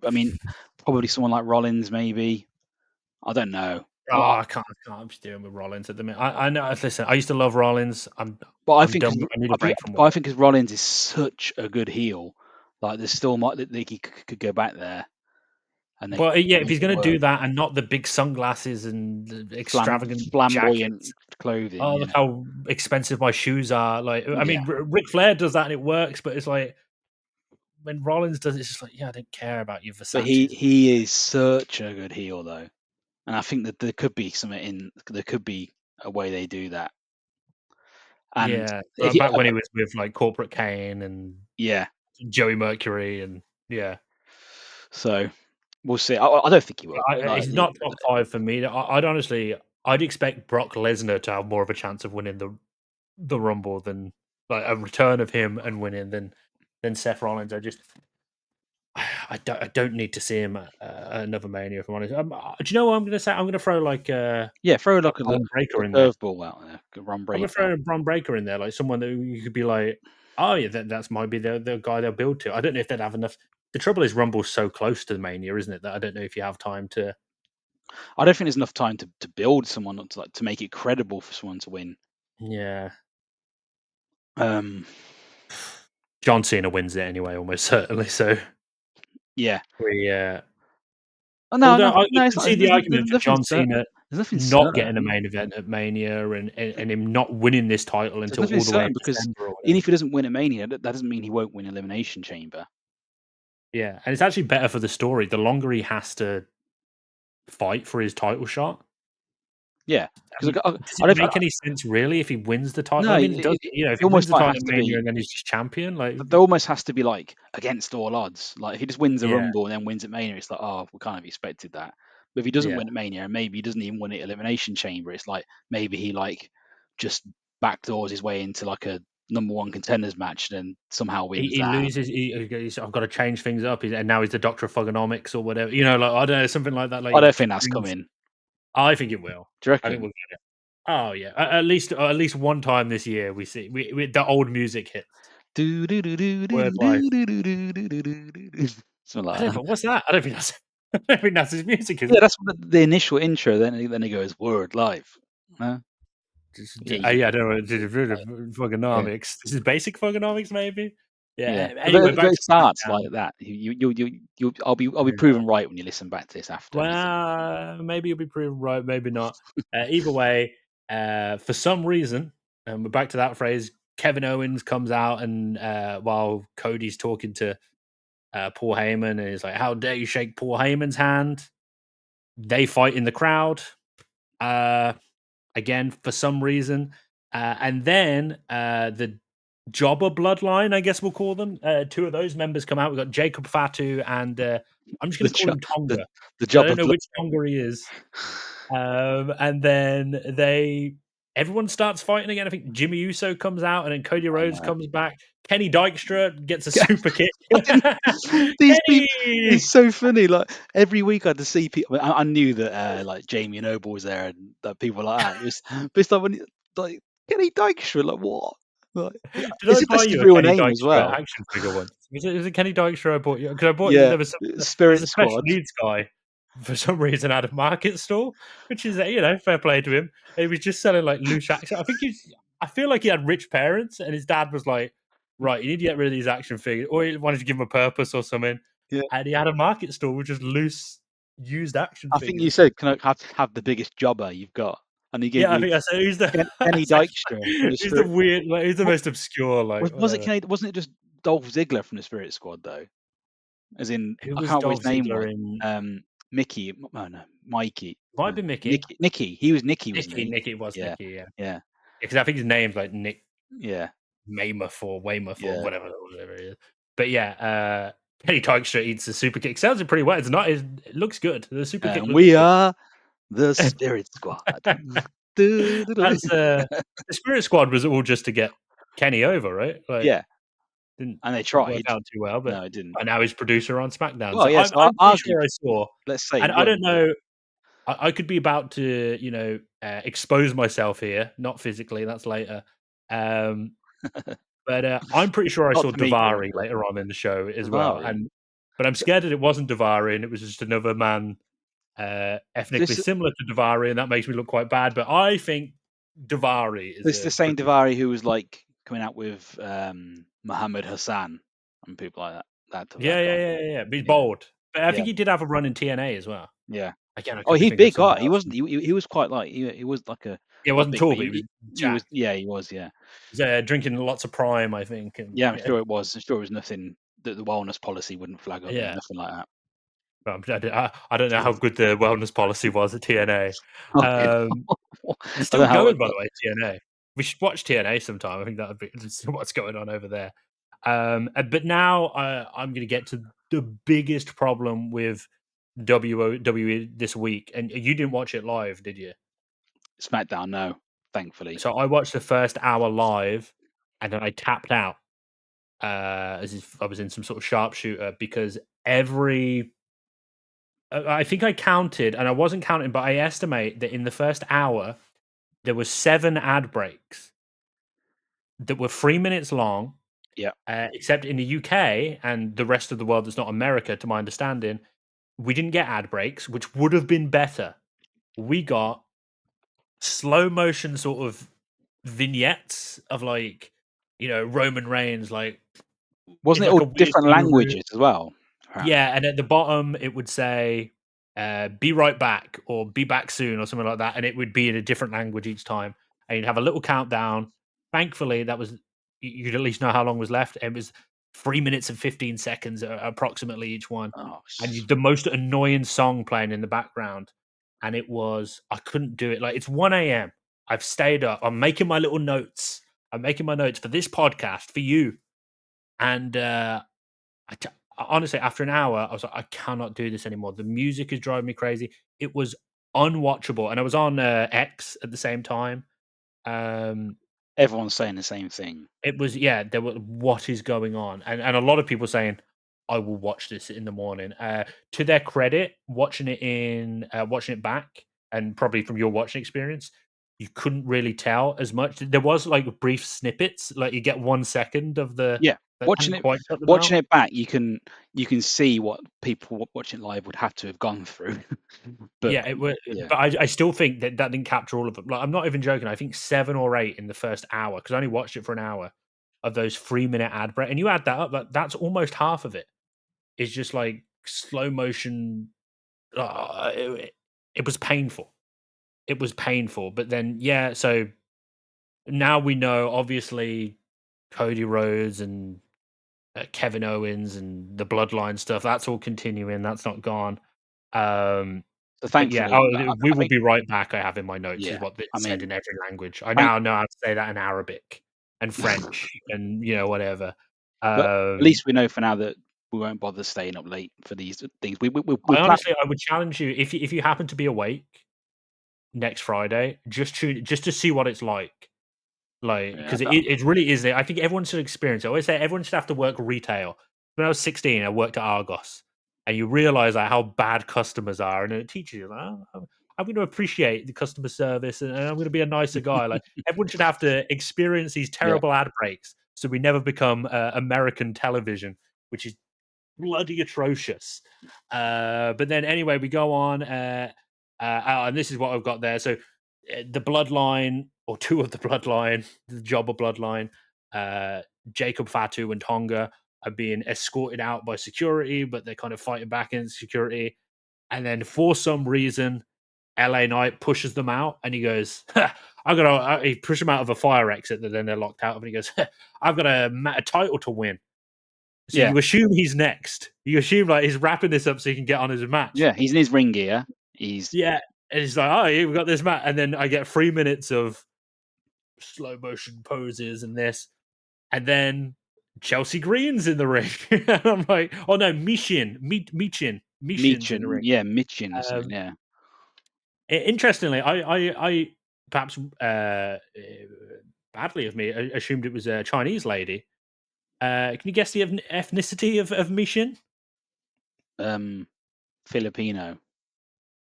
I mean, probably someone like Rollins, maybe. I don't know. Oh, I can't. I'm just dealing with Rollins at the minute. I know. Listen, I used to love Rollins. But I I'm think, done. 'cause- I need a break from but I work. think because Rollins is such a good heel, like there's still might that he could go back there and they But yeah, if make he's it going to do work. that and not the big sunglasses and the extravagant Flamboyant jackets. clothing, Oh, look yeah, how expensive my shoes are. Like, I yeah. mean, Ric Flair does that and it works, but it's like when Rollins does it, it's just like, yeah, I don't care about your But Versace's. he is such a good heel though, and I think that there could be something in there could be a way they do that. And Yeah, if you, back when he was with like Corporate Kane and yeah, Joey Mercury, and yeah, so we'll see. I don't think he will, but like He's not top five for me. I'd honestly, I'd expect Brock Lesnar to have more of a chance of winning the Rumble than like a return of him and winning than Seth Rollins. I don't need to see him at another Mania, if I'm honest. Do you know what I'm going to say? I'm going to throw like Yeah, throw a like a Bron Breakker in there. curveball out there, run I'm going break to out. throw a Bron Breakker in there, like someone that you could be like, oh yeah, that's might be the guy they'll build to. I don't know if they'd have enough. The trouble is, Rumble's so close to the Mania, isn't it? That I don't know if you have time to. I don't think there's enough time to build someone to like to make it credible for someone to win. Yeah, Um, John Cena wins it anyway, almost certainly. So yeah. we. Oh, no, Although no, I no. It's can not. see the There's argument for nothing John certain. Cena There's nothing not getting a certain. main event at Mania and him not winning this title There's until nothing all the way in certain because December or even whatever. if he doesn't win at Mania, that doesn't mean he won't win Elimination Chamber. Yeah, and it's actually better for the story. The longer he has to fight for his title shot, Yeah, I because mean, does it I don't. make any sense really if he wins the title? I No, mean, it does. You know, if it he wins almost the like title has at to Mania be. and then he's just champion, like There almost has to be like against all odds. Like if he just wins a yeah, Rumble and then wins at Mania, it's like, oh, we kind of expected that. But if he doesn't yeah. win at Mania and maybe he doesn't even win at Elimination Chamber, it's like maybe he like just backdoors his way into like a number one contenders match and then somehow wins He that. loses. He's, I've got to change things up, and now he's the Doctor of Thugonomics or whatever. You know, like I don't know, something like that. Like I he don't think that's brings. coming. I think it will. Do you I think reckon? we'll get it. Oh yeah, at least one time this year we see the old music hits. Do do do do Word do life. do do do do do do do do. Something I like don't that. think what's that? I don't think that's. I don't think that's his music, is Yeah, it? that's what the initial intro. Then he goes word live. Huh? Yeah, Yeah, I don't know. yeah. Thugonomics. This is basic thugonomics, maybe. Yeah, Yeah. Anyway, back but to it starts SmackDown. like that. You I'll be Who knows? proven right when you listen back to this after. Well, maybe you'll be proven right, maybe not. Either way, for some reason, and we're back to that phrase. Kevin Owens comes out and while Cody's talking to Paul Heyman, and he's like, "How dare you shake Paul Heyman's hand?" They fight in the crowd uh, again for some reason, and then the Jobber Bloodline, I guess we'll call them. Two of those members come out. We've got Jacob Fatu and I'm just The going to call jo- him the Tonga. the I job don't of know which Tonga he is. And then everyone starts fighting again. I think Jimmy Uso comes out, and then Cody I Rhodes know. comes back. Kenny Dykstra gets a super kick. I didn't, these people, Kenny, it's so funny. Like every week, I had to see people. I knew that like Jamie Noble was there and that people like that. But it's like when like Kenny Dykstra, like what? Like, did I buy that's his you a real Kenny name as Dykstra well. action figure once? Was it Kenny Dykstra I bought you? Because I bought you. Yeah, There was there's a Spirit special Squad. needs guy for some reason out of Market Store, which is fair play to him. He was just selling like loose action. I feel like he had rich parents, and his dad was like, "Right, you need to get rid of these action figures," or he wanted to give him a purpose or something. Yeah, And he had a Market Store with just loose, used action I think you figures. said, "Can I have the biggest jobber you've got?" And he gave Yeah, I you think I said, "Who's the?" I Kenny said, Dykstra from the "Who's the Spirit. weird? Like, who's the What most obscure? Like, was it? whatever." Kenny? Wasn't it just Dolph Ziggler from the Spirit Squad though? As in, Who I was can't remember what Dolph his name Ziggler was. in? Mickey. Oh no, Mikey. Might No, be Mickey. Nicky. He was Nicky, wasn't he? Nicky was Yeah, Nicky, yeah. yeah, Because I think his name's like Nick yeah, Weymouth or Weymouth or yeah. whatever it is. But yeah, Kenny Dykstra eats the super kick. Sounds pretty well. It's not. It looks good. The super kick looks We good. are the Spirit Squad. That's the Spirit Squad was all just to get Kenny over, right? Like Yeah, didn't and they work tried. out too well, but No, it didn't. now he's producer on SmackDown. Well, So yes, I'm pretty argue. sure I saw, Let's say he and I don't won, but know. I could be about to, expose myself here, not physically. That's later. Um, But, I'm pretty sure I not saw to me, Paul. Davari later on in the show as well, Davari. but I'm scared that it wasn't Davari and it was just another man, ethnically This similar to Davari, and that makes me look quite bad, but I think Davari is this is a the same producer. Davari who was like coming out with Muhammad Hassan and people like that. That Yeah, yeah, guy. yeah, yeah, yeah, but he's Yeah, bold. But I yeah, think he did have a run in TNA as well. yeah. Again, I Oh, could be he thinking of big someone guy. He else. wasn't. He was quite like he was like a Yeah, he not wasn't big, tall, but but he was he was. jacked. Yeah, he was. Yeah, He was, drinking lots of Prime, I think, and yeah. I'm yeah, sure it was. I'm sure it was nothing that the wellness policy wouldn't flag up in. yeah. Nothing like that. Well, I don't know how good the wellness policy was at TNA. Okay. Um They're I don't still know how. going, by the way, TNA. We should watch TNA sometime. I think that would be to see what's going on over there. But now I'm going to get to the biggest problem with WWE this week. And you didn't watch it live, did you? Smackdown. No, thankfully. So I watched the first hour live, and then I tapped out. as if I was in some sort of sharpshooter because I think I counted, and I wasn't counting, but I estimate that in the first hour there were 7 ad breaks that were 3 minutes long, Yeah. except in the UK and the rest of the world that's not America, to my understanding, we didn't get ad breaks, which would have been better. We got slow motion sort of vignettes of like, Roman Reigns like in Wasn't it like all a weird different guru. languages as well? Apparently. Yeah, and at the bottom it would say, "Be right back" or "Be back soon" or something like that, and it would be in a different language each time, and you'd have a little countdown. Thankfully, that was you'd at least know how long was left. It was 3 minutes and 15 seconds approximately each one, Oh, and the most annoying song playing in the background, and it was I couldn't do it. Like it's 1 a.m. I've stayed up. I'm making my little notes. I'm making my notes for this podcast for you, and I t honestly, after an hour, I was like, "I cannot do this anymore." The music is driving me crazy. It was unwatchable, and I was on, X at the same time. Um, everyone's saying the same thing. it was yeah, there were what is going on? And a lot of people saying, "I will watch this in the morning." To their credit, watching it back, and probably from your watching experience, you couldn't really tell as much. There was, like, brief snippets, like, you get 1 second of the Yeah, that watching hadn't it quite cut them out. watching it back, you can see what people watching live would have to have gone through. But Yeah, it wa yeah, but I still think that didn't capture all of them. Like, I'm not even joking, I think 7 or 8 in the first hour, because I only watched it for an hour, of those 3-minute ad break and you add that up, that's almost half of it. It's just, like, slow motion. It was painful. It was painful, but then, yeah, so now we know, obviously, Cody Rhodes and, Kevin Owens and the Bloodline stuff, that's all continuing, that's not gone. Um so But yeah, thankfully, "We I will think be right back," I have in my notes, is yeah, what it I said mean, in every language. I thank now know how to say that in Arabic and French and, whatever. but at Um, least we know for now that we won't bother staying up late for these things. We plan. I would challenge you, if you happen to be awake next Friday, just tune just to see what it's like, Yeah, because it really is. I think everyone should experience it. I always say everyone should have to work retail. When I was 16, I worked at Argos, and you realize like how bad customers are, and it teaches you, like, "Oh, I'm going to appreciate the customer service, and I'm going to be a nicer guy." Like everyone should have to experience these yeah. terrible ad breaks, so we never become American television, which is bloody atrocious. But then anyway, we go on, and this is what I've got there. So the bloodline, or two of the bloodline, the Jobber bloodline, uh, Jacob Fatu and Tonga are being escorted out by security, but they're kind of fighting back in security. And then for some reason, LA Knight pushes them out, and he goes, "I got to." He pushes them out of a fire exit that then they're locked out of, and he goes, "I've got a title to win." So Yeah, you assume he's next. You assume like he's wrapping this up so he can get on his match. yeah, he's in his ring gear. He's Yeah, and he's like, "Oh, yeah, we got this match," and then I get 3 minutes of slow motion poses and this, and then Chelsea Green's in the ring, and I'm like, "Oh no, Mishin's in the ring." Michin or something, Um, yeah. Interestingly, I perhaps badly of me assumed it was a Chinese lady. Can you guess the ethnicity of Mishin? Um, Filipino.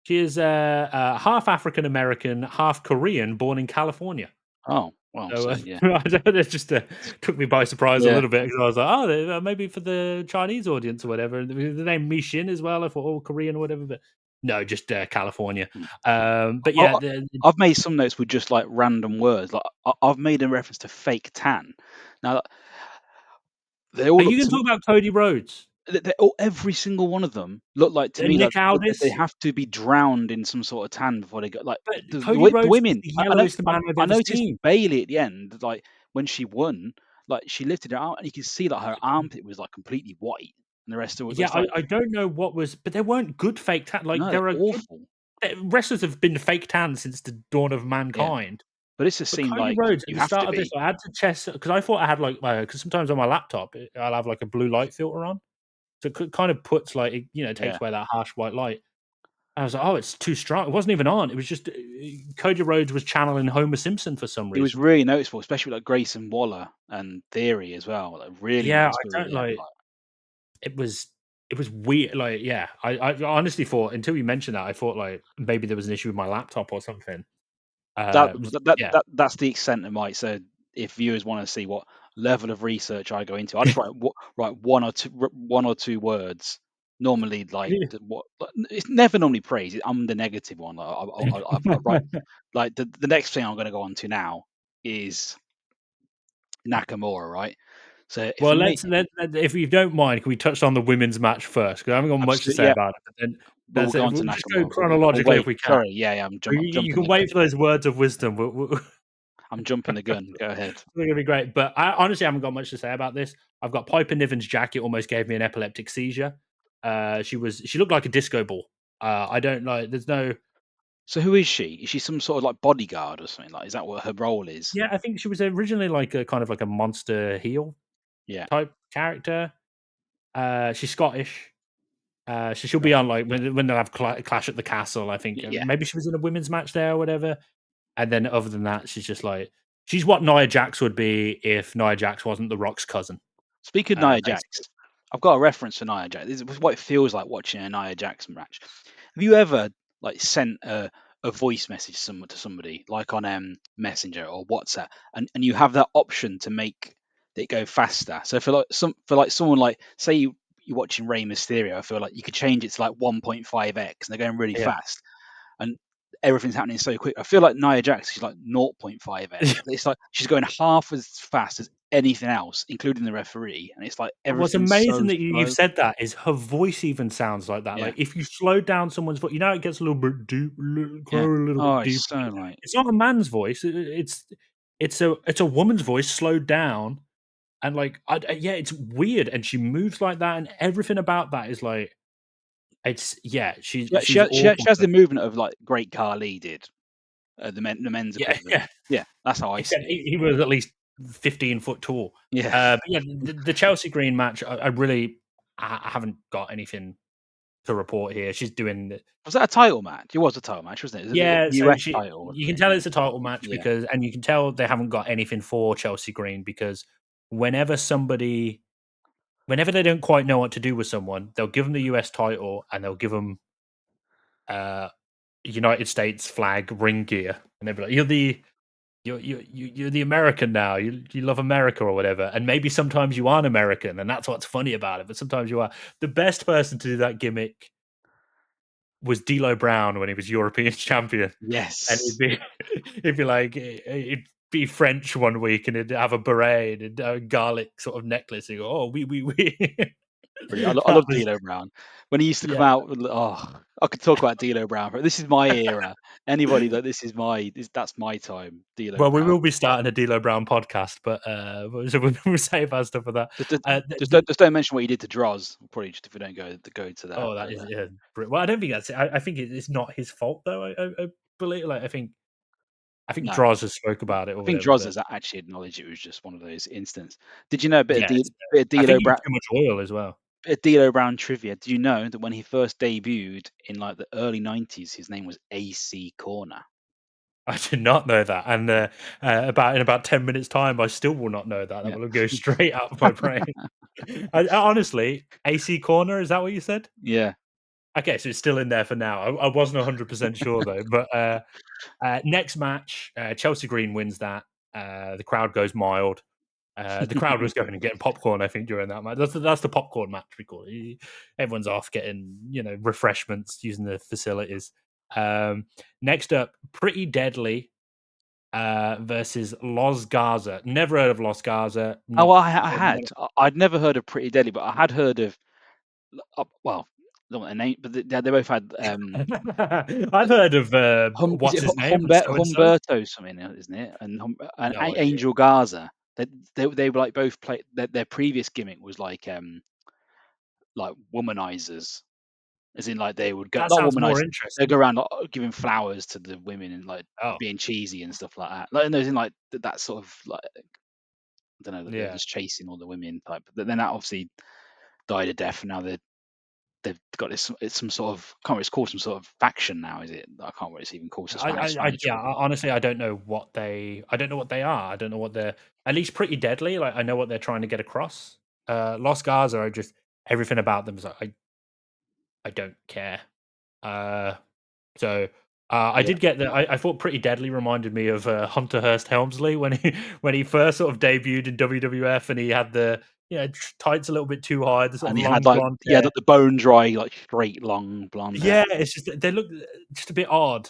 She is half African American, half Korean, born in California. Oh, well, So so yeah. I don't know, it just took me by surprise a Yeah, little bit because I was like, oh, maybe for the Chinese audience or whatever. And the name Mishin as well, I thought, oh, Korean or whatever, but no, just California. mm. But I yeah, I I've made some notes with just, like, random words, like, I've made a reference to fake tan. Now, they all are you look going to to me talk about Cody Rhodes? they all every single one of them look like to me like Nick they Aldis? have to be drowned in some sort of tan before they go like, But Cody the Rhodes is women, the I know yellowest man I've I ever noticed seen. Bailey at the end, like, when she won, like, she lifted her arm and you can see that her armpit was, like, completely white, and the rest of it Yeah, was like, I don't know what was, but there weren't good fake tan. Like no, they're there are good awful. wrestlers have been fake tan since the dawn of Yeah, mankind. but this just But seemed Cody like Rhodes at you the have start to of this, be. I had to chest because I thought I had like because sometimes on my laptop I'll have like a blue light filter on, so it kind of puts like it, Yeah, takes away that harsh white light. I was like, "Oh, it's too strong." It wasn't even on. It was just Cody Rhodes was channeling Homer Simpson for some It was reason. really noticeable, especially with like Grayson Waller and Theory as well. Like really Yeah, noticeable I with don't them. like. It was it was weird. Like, yeah, I honestly thought until you mentioned that, I thought like maybe there was an issue with my laptop or something. That Yeah. that's the extent of my so if viewers want to see what level of research I go into, I just write one or two words. Normally, like it's never normally praise. I'm the negative one. I write like the next thing I'm going to go on to now is Nakamura, right? So if Well, we make if you don't mind, can we touch on the women's match first? Because I haven't got much to absolutely, say yeah, about it. But then we'll that's go it. on to We'll just go Nakamura. We'll chronologically if wait. we can. Sorry, yeah, yeah, I'm You jumping can the gun. wait for those words of wisdom. I'm jumping the gun. Go ahead. They're gonna be great. But I honestly haven't got much to say about this. I've got Piper Niven's jacket almost gave me an epileptic seizure. She looked like a disco ball. I don't like. There's no. So who is she? Is she some sort of like bodyguard or something? Like, is that what her role is? Yeah, I think she was originally like a kind of like a monster heel Yeah. type character. She's Scottish. So she'll be Right. on like when they'll have Clash at the Castle. I think Yeah. maybe she was in a women's match there or whatever. And then other than that, she's just like she's what Nia Jax would be if Nia Jax wasn't The Rock's cousin, Speaking of Nia Jax, basically. I've got a reference for Nia Jax. This is what it feels like watching a Nia Jax match. Have you ever like sent a voice message to somebody, like on Messenger or WhatsApp, and you have that option to make it go faster? So for like someone like say you're watching Rey Mysterio, I feel like you could change it to like 1.5x and they're going really Yeah. fast. And everything's happening so quick. I feel like Nia Jax, she's like 0.5x. It's like she's going half as fast as anything else, including the referee, and it's like What's everything's so amazing that you've slow. said that is her voice even sounds like that. Yeah, Like if you slow down someone's voice, it gets a little bit deep, yeah. a little Oh, bit it's deep. so like It's not a man's voice. It's a woman's voice slowed down, and like yeah, it's weird. And she moves like that, and everything about that is like it's yeah. She's she awesome. has the movement of like Great Khali did the men's Yeah, equivalent. yeah. Yeah, that's how I see Except it. he was at least 15 foot tall. Yeah. But yeah, the Chelsea Green match, I really I haven't got anything to report here. She's doing the Was that a title match? It was a title match, wasn't it? It was yeah, the so US she title or you can something. tell it's a title match Yeah. because and you can tell they haven't got anything for Chelsea Green because whenever somebody whenever they don't quite know what to do with someone, they'll give them the US title and they'll give them uh United States flag ring gear and they'll be like, you're the American now. You love America or whatever. And maybe sometimes you aren't American, and that's what's funny about it. But sometimes you are. The best person to do that gimmick was D'Lo Brown when he was European champion, and Yes. he'd be like he'd be French one week, and he'd have a beret and a garlic sort of necklace. And go, oh, we. Brilliant. I That love was D'Lo Brown. When he used to come yeah. out, oh, I could talk about D'Lo Brown, but this is my era. Anybody that that's my time. D'Lo Well, we Brown. will be starting a D'Lo Brown podcast, but so we'll save our stuff for that. Just don't mention what he did to Droz. Probably just if we don't go to that. Oh, that But is yeah. Well, I don't think that's it. I think it's not his fault though. I believe like I think no, Droz has spoke about it I or think whatever. Droz But has actually acknowledged it was just one of those instances. Did you know a yeah, bit of I think D'Lo he Brown? used too much oil as well. Bit of D'Lo Brown trivia. Do you know that when he first debuted in like the early '90s, his name was AC Corner? I did not know that, and in about 10 minutes' time, I still will not know that. That Yeah, will go straight out of my brain. Honestly, AC corner is that what you said? yeah. Okay, so it's still in there for now. I wasn't 100% sure though. But next match, Chelsea Green wins that. The crowd goes mild. The crowd was going and getting popcorn, I think, during that match. That's the popcorn match we call it. Everyone's off getting, refreshments using the facilities. Next up, Pretty Deadly versus Los Garza. Never heard of Los Garza. Oh, Not I had. I'd never heard of Pretty Deadly, but I had heard of. Well, I don't want their name, but they both had. I've heard of Is what's it his name and so and so. Humberto something, isn't it? And No idea. Angel Garza. They were like both play. Their previous gimmick was like womanizers, as in like they would go That not sounds more womanize. They interesting. go around like, giving flowers to the women and like Oh, being cheesy and stuff like that. Like and those in like that sort of like I don't know that they were yeah. just chasing all the women type. But then that obviously died a death. And now they've got this. It's some sort of, I can't remember, it's called some sort of faction now, is it? I can't remember what it's even called. It's a Smack Yeah. Troll. Honestly, I don't know what they. I don't know what they are. I don't know what they're. At least pretty deadly. Like I know what they're trying to get across. Los Garza are just everything about them is like I don't care. Uh, so I Yeah, did get that. I thought Pretty Deadly reminded me of Hunter Hearst Helmsley when he first sort of debuted in WWF, and he had the tights a little bit too high, the sort and of he had long like blonde yeah, hair. the bone dry, like straight, long blonde hair. Yeah, it's just they look just a bit odd,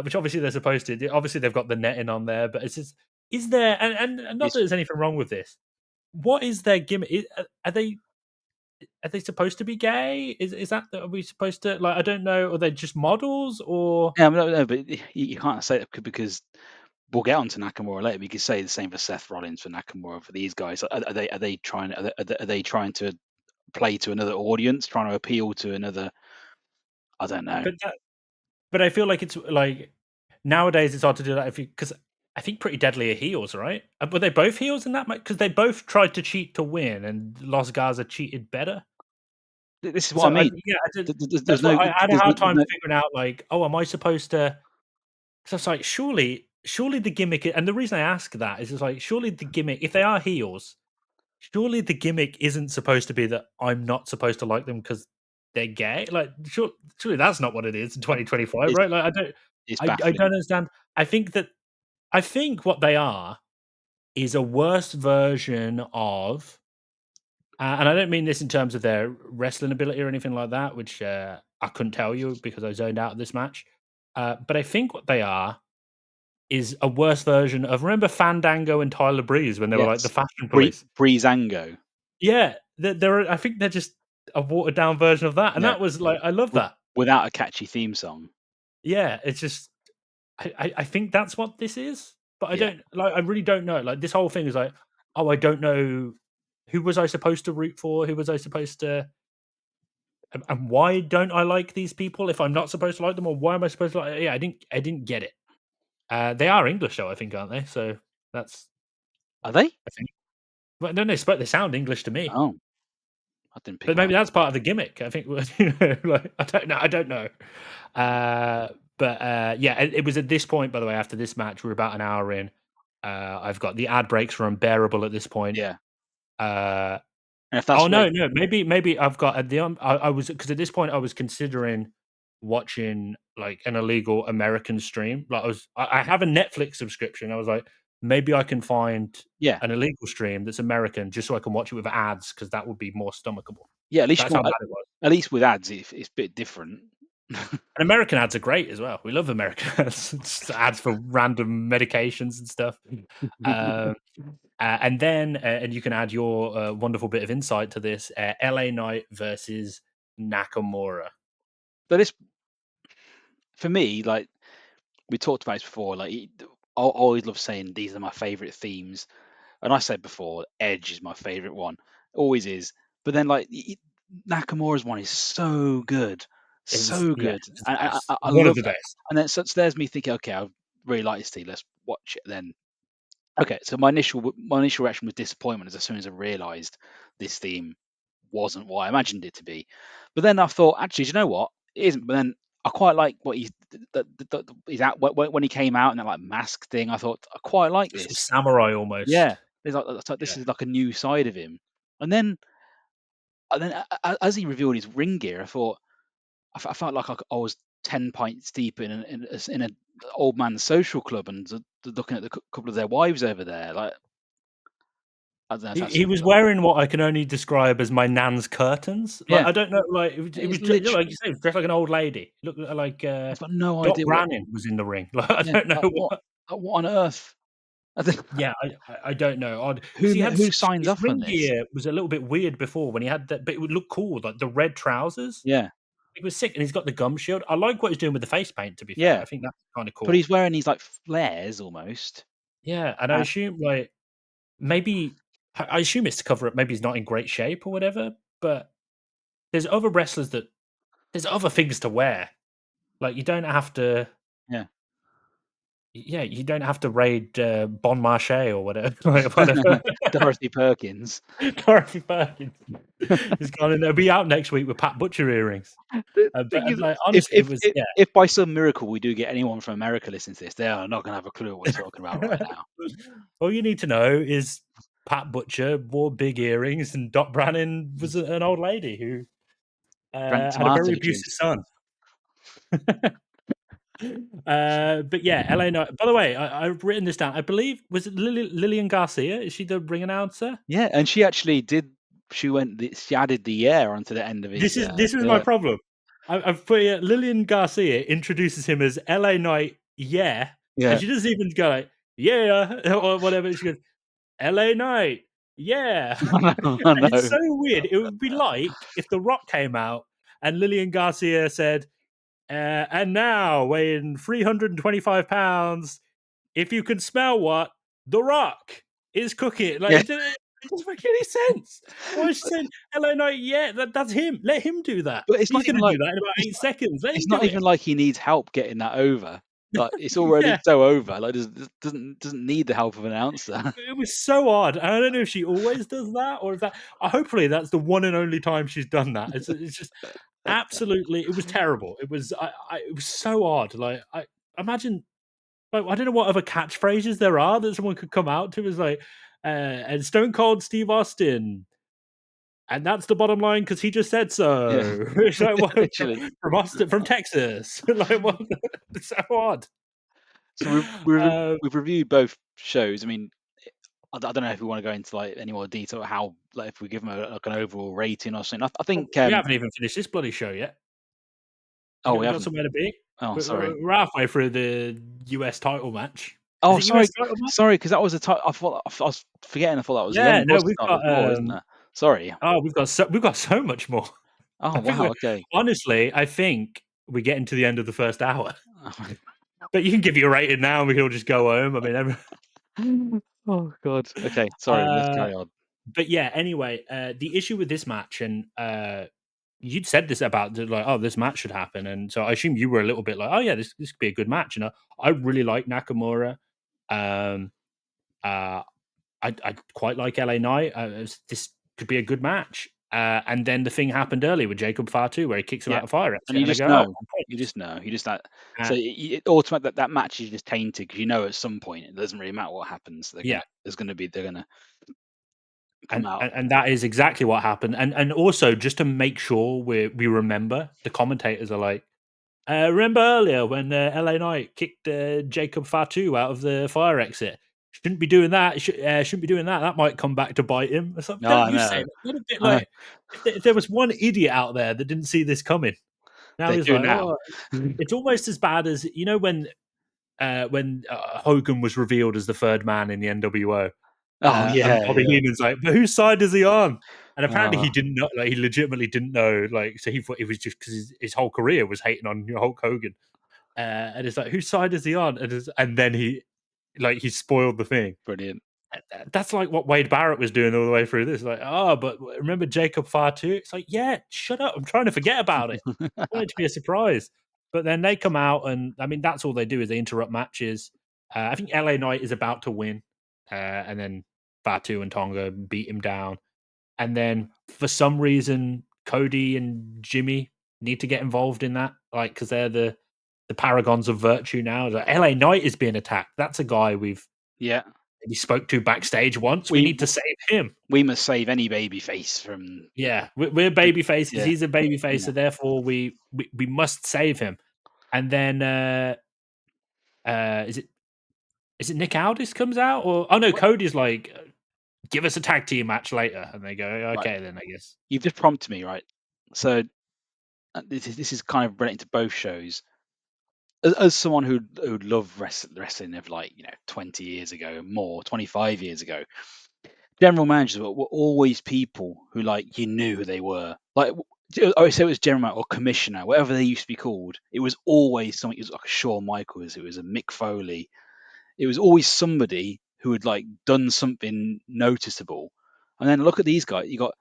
which obviously they're supposed to. Obviously they've got the netting on there, but it's just is there and not that It's there's anything wrong with this. What is their gimmick? Are they supposed to be gay? Is that are we supposed to like? I don't know. Are they just models or? yeah, no, but you can't say that because we'll get onto Nakamura later. We could say the same for Seth Rollins, for Nakamura, for these guys. Are they trying? Are they trying to play to another audience, trying to appeal to another? I don't know. But but I feel like it's like nowadays it's hard to do that if you because I think Pretty Deadly are heels, right? Were they both heels in that match? Because they both tried to cheat to win, and Los Garza cheated better. This is what I So mean. yeah, There's that's what no, I had a there's hard time no. figuring out. Like, oh, am I supposed to? So it's like surely the gimmick, and the reason I ask that is it's like surely the gimmick, if they are heels, surely the gimmick isn't supposed to be that I'm not supposed to like them because they're gay. Like, surely that's not what it is in 2025, It's, right? Like, it's I baffling. don't understand. I think that I think what they are is a worse version of, and I don't mean this in terms of their wrestling ability or anything like that, which I couldn't tell you because I zoned out of this match. But I think what they are is a worse version of remember Fandango and Tyler Breeze when they were like the Yes, fashion police. Breezango. Yeah, they're I think they're just a watered down version of that, and Yeah, that was like I love w- that. without a catchy theme song. Yeah, it's just I think that's what this is, but I Yeah. don't like. I really don't know. Like this whole thing is like, oh, I don't know who was I supposed to root for, who was I supposed to, and why don't I like these people if I'm not supposed to like them, or why am I supposed to like? Yeah, I didn't get it. They are English though, I think, aren't they? So that's Are they? I think. But no, they sound English to me. Oh, I didn't pick But that maybe up. that's part of the gimmick. I think, like I don't know. I don't know. Yeah, it was at this point, by the way, after this match, we're about an hour in. I've got the ad breaks are unbearable at this point. Yeah. Uh, And if oh that's what, no, maybe I've got at the I was because at this point I was considering watching like an illegal American stream. Like I have a Netflix subscription. I was like, maybe I can find yeah, an illegal stream that's American just so I can watch it with ads because that would be more stomachable. yeah. At least you That's how can, bad it was. at least with ads, it's a bit different. And American ads are great as well. We love American ads. Just ads for random medications and stuff. And then, and you can add your wonderful bit of insight to this: LA Knight versus Nakamura. But this, for me, like we talked about this before, like I always love saying these are my favorite themes, and I said before, Edge is my favorite one, always is. But then like Nakamura's one is Is so yeah, good, it's the and best. I One of love the that. best. And then so there's me thinking, okay, I really like this theme, let's watch it. Then okay, so my initial reaction was disappointment as soon as I realised this theme wasn't what I imagined it to be. But then I thought, actually, do you know what? It isn't. But then I quite like what he's out when he came out in that like mask thing. I thought I quite like Some this. samurai Yeah, almost. there's like it's like Yeah. this is like a new side of him. And then as he revealed his ring gear, I thought I felt like I was 10 pints deep in a old man's social club and looking at the couple of their wives over there. Like I don't know if that's He was wearing what I can only describe as my nan's curtains. Like yeah. I don't know, like it It's was literally. like you say, it was dressed like an old lady. Looked like I've got no Doc idea what. Brannon was in the ring. Like I Yeah, don't know what. what on earth? I think Yeah, I don't know. Odd because he had who such signs his off on ring this? gear was a little bit weird before when he had that, but it would look cool, like the red trousers. Yeah, It was sick, and he's got the gum shield. I like what he's doing with the face paint. To be fair, yeah, I think that's kind of but cool. he's wearing these like flares almost. Yeah, and I Uh, assume like maybe I assume it's to cover up. Maybe he's not in great shape or whatever. But there's other wrestlers that there's other things to wear. Like you don't have to. yeah, Yeah, you don't have to raid Bon Marché or whatever. Like, whatever. Dorothy Perkins. Dorothy Perkins is gone, and it'll be out next week with Pat Butcher earrings. The But thing is, like, if honestly, it if was if, if by some miracle we do get anyone from America listening to this, they are not going to have a clue what we're talking about right yeah. now. All you need to know is Pat Butcher wore big earrings, and Dot Brannon was an old lady who Drank had a tomato very juice. abusive son. But yeah, LA Knight. By the way, I've written this down. I believe was it Lillian Garcia? Is she the ring announcer? Yeah, and she actually did. She added the yeah onto the end of his. This is my Yeah, problem. I've put here, Lillian Garcia introduces him as LA Knight. Yeah, and yeah. she doesn't even go like yeah or whatever. She goes LA Knight. Yeah, I know. I and it's know. so weird. It would be like if The Rock came out and Lillian Garcia said, and now weighing 325 pounds, if you can smell what The Rock is cooking, like Yeah, it doesn't make any sense. Why is she saying "Hello Night"? Yeah, that's him. Let him do that. but it's not He's going even to do like that in about it's 8 seconds. Let him it's do not it. even like he needs help getting that over. Like it's already Yeah, so over. Like doesn't need the help of an announcer. it was so odd. I don't know if she always does that or if that. Hopefully, that's the one and only time she's done that. It's just absolutely. It was terrible. It was. It was so odd. Like I imagine. Like, I don't know what other catchphrases there are that someone could come out to. Is like, and Stone Cold Steve Austin, and that's the bottom line because he just said Yeah, so. It's like what literally. from Austin, from Texas. Like what? It's so odd. So we've Um, we've reviewed both shows. I mean, I don't know if we want to go into like any more detail how like if we give them like an overall rating or something. I think. we haven't even finished this bloody show yet. Oh, we We got haven't. somewhere to be. Oh, sorry. We're halfway through the US title match. Is Oh, it US sorry. title match? Sorry, because that was a ti I thought I was forgetting. I thought that was there Yeah, no, was we've a title got draw, isn't there? Sorry. we've got so much more. Oh, I think wow. we're Okay. honestly, I think we're getting to the end of the first hour. But you can give your rating now, and we can all just go home. I mean, Oh God. Okay. Sorry. Let's uh, carry on. but yeah. Anyway, the issue with this match, and you'd said this about like, oh, this match should happen, and so I assume you were a little bit like, oh yeah, this could be a good match. And I really like Nakamura. Um, uh, I quite like LA Knight. This could be a good match. And then the thing happened earlier with Jacob Fatu, where he kicks him Yeah. out of fire And exit, you and I just go, know. oh, You just know. You just that. uh, So it automatic that match is just tainted because you know at some point it doesn't really matter what happens. yeah. They're gonna come And, out. and and that is exactly what happened. And also just to make sure we remember, the commentators are like, remember earlier when LA Knight kicked Jacob Fatu out of the fire exit? Shouldn't be doing that. Shouldn't be doing that. That might come back to bite him. It's like, No, don't I you say know. that? What a bit I know. like if there was one idiot out there that didn't see this coming. Now They he's do like, now. oh, it's almost as bad as when Hogan was revealed as the third man in the NWO. Oh And yeah, Bobby yeah. Heenan's like, "But whose side is he on?" And apparently Uh, he didn't know. Like he legitimately didn't know. Like so he thought it was just because his whole career was hating on Hulk Hogan. And it's like, whose side is he on? And then he spoiled the thing. Brilliant. That's like what Wade Barrett was doing all the way through this. Like, oh, but remember Jacob Fatu? It's like, yeah, shut up. I'm trying to forget about it. I want it to be a surprise. But then they come out, and I mean, that's all they do is they interrupt matches. I think LA Knight is about to win, and then Fatu and Tonga beat him down. And then for some reason, Cody and Jimmy need to get involved in that, like because they're the paragons of virtue now. Like, LA Knight is being attacked. That's a guy Yeah. we spoke to backstage once. We We need to save him. we must save any baby face from Yeah, we're baby faces. yeah, He's a baby face, yeah. so therefore we must save him. And then uh, is it is it Nick Aldis comes out or oh no, What Cody's like give us a tag team match later, and they go right. okay then I guess. You've just prompted me, right? So this is kind of relating to both shows. As someone who'd love wrestling of like 20 years ago, more 25 years ago, general managers were always people who like you knew who they were. Like I say it was general manager or commissioner, whatever they used to be called. It was always something. It was like a Shawn Michaels. It was a Mick Foley. It was always somebody who had like done something noticeable. And then look at these guys. You got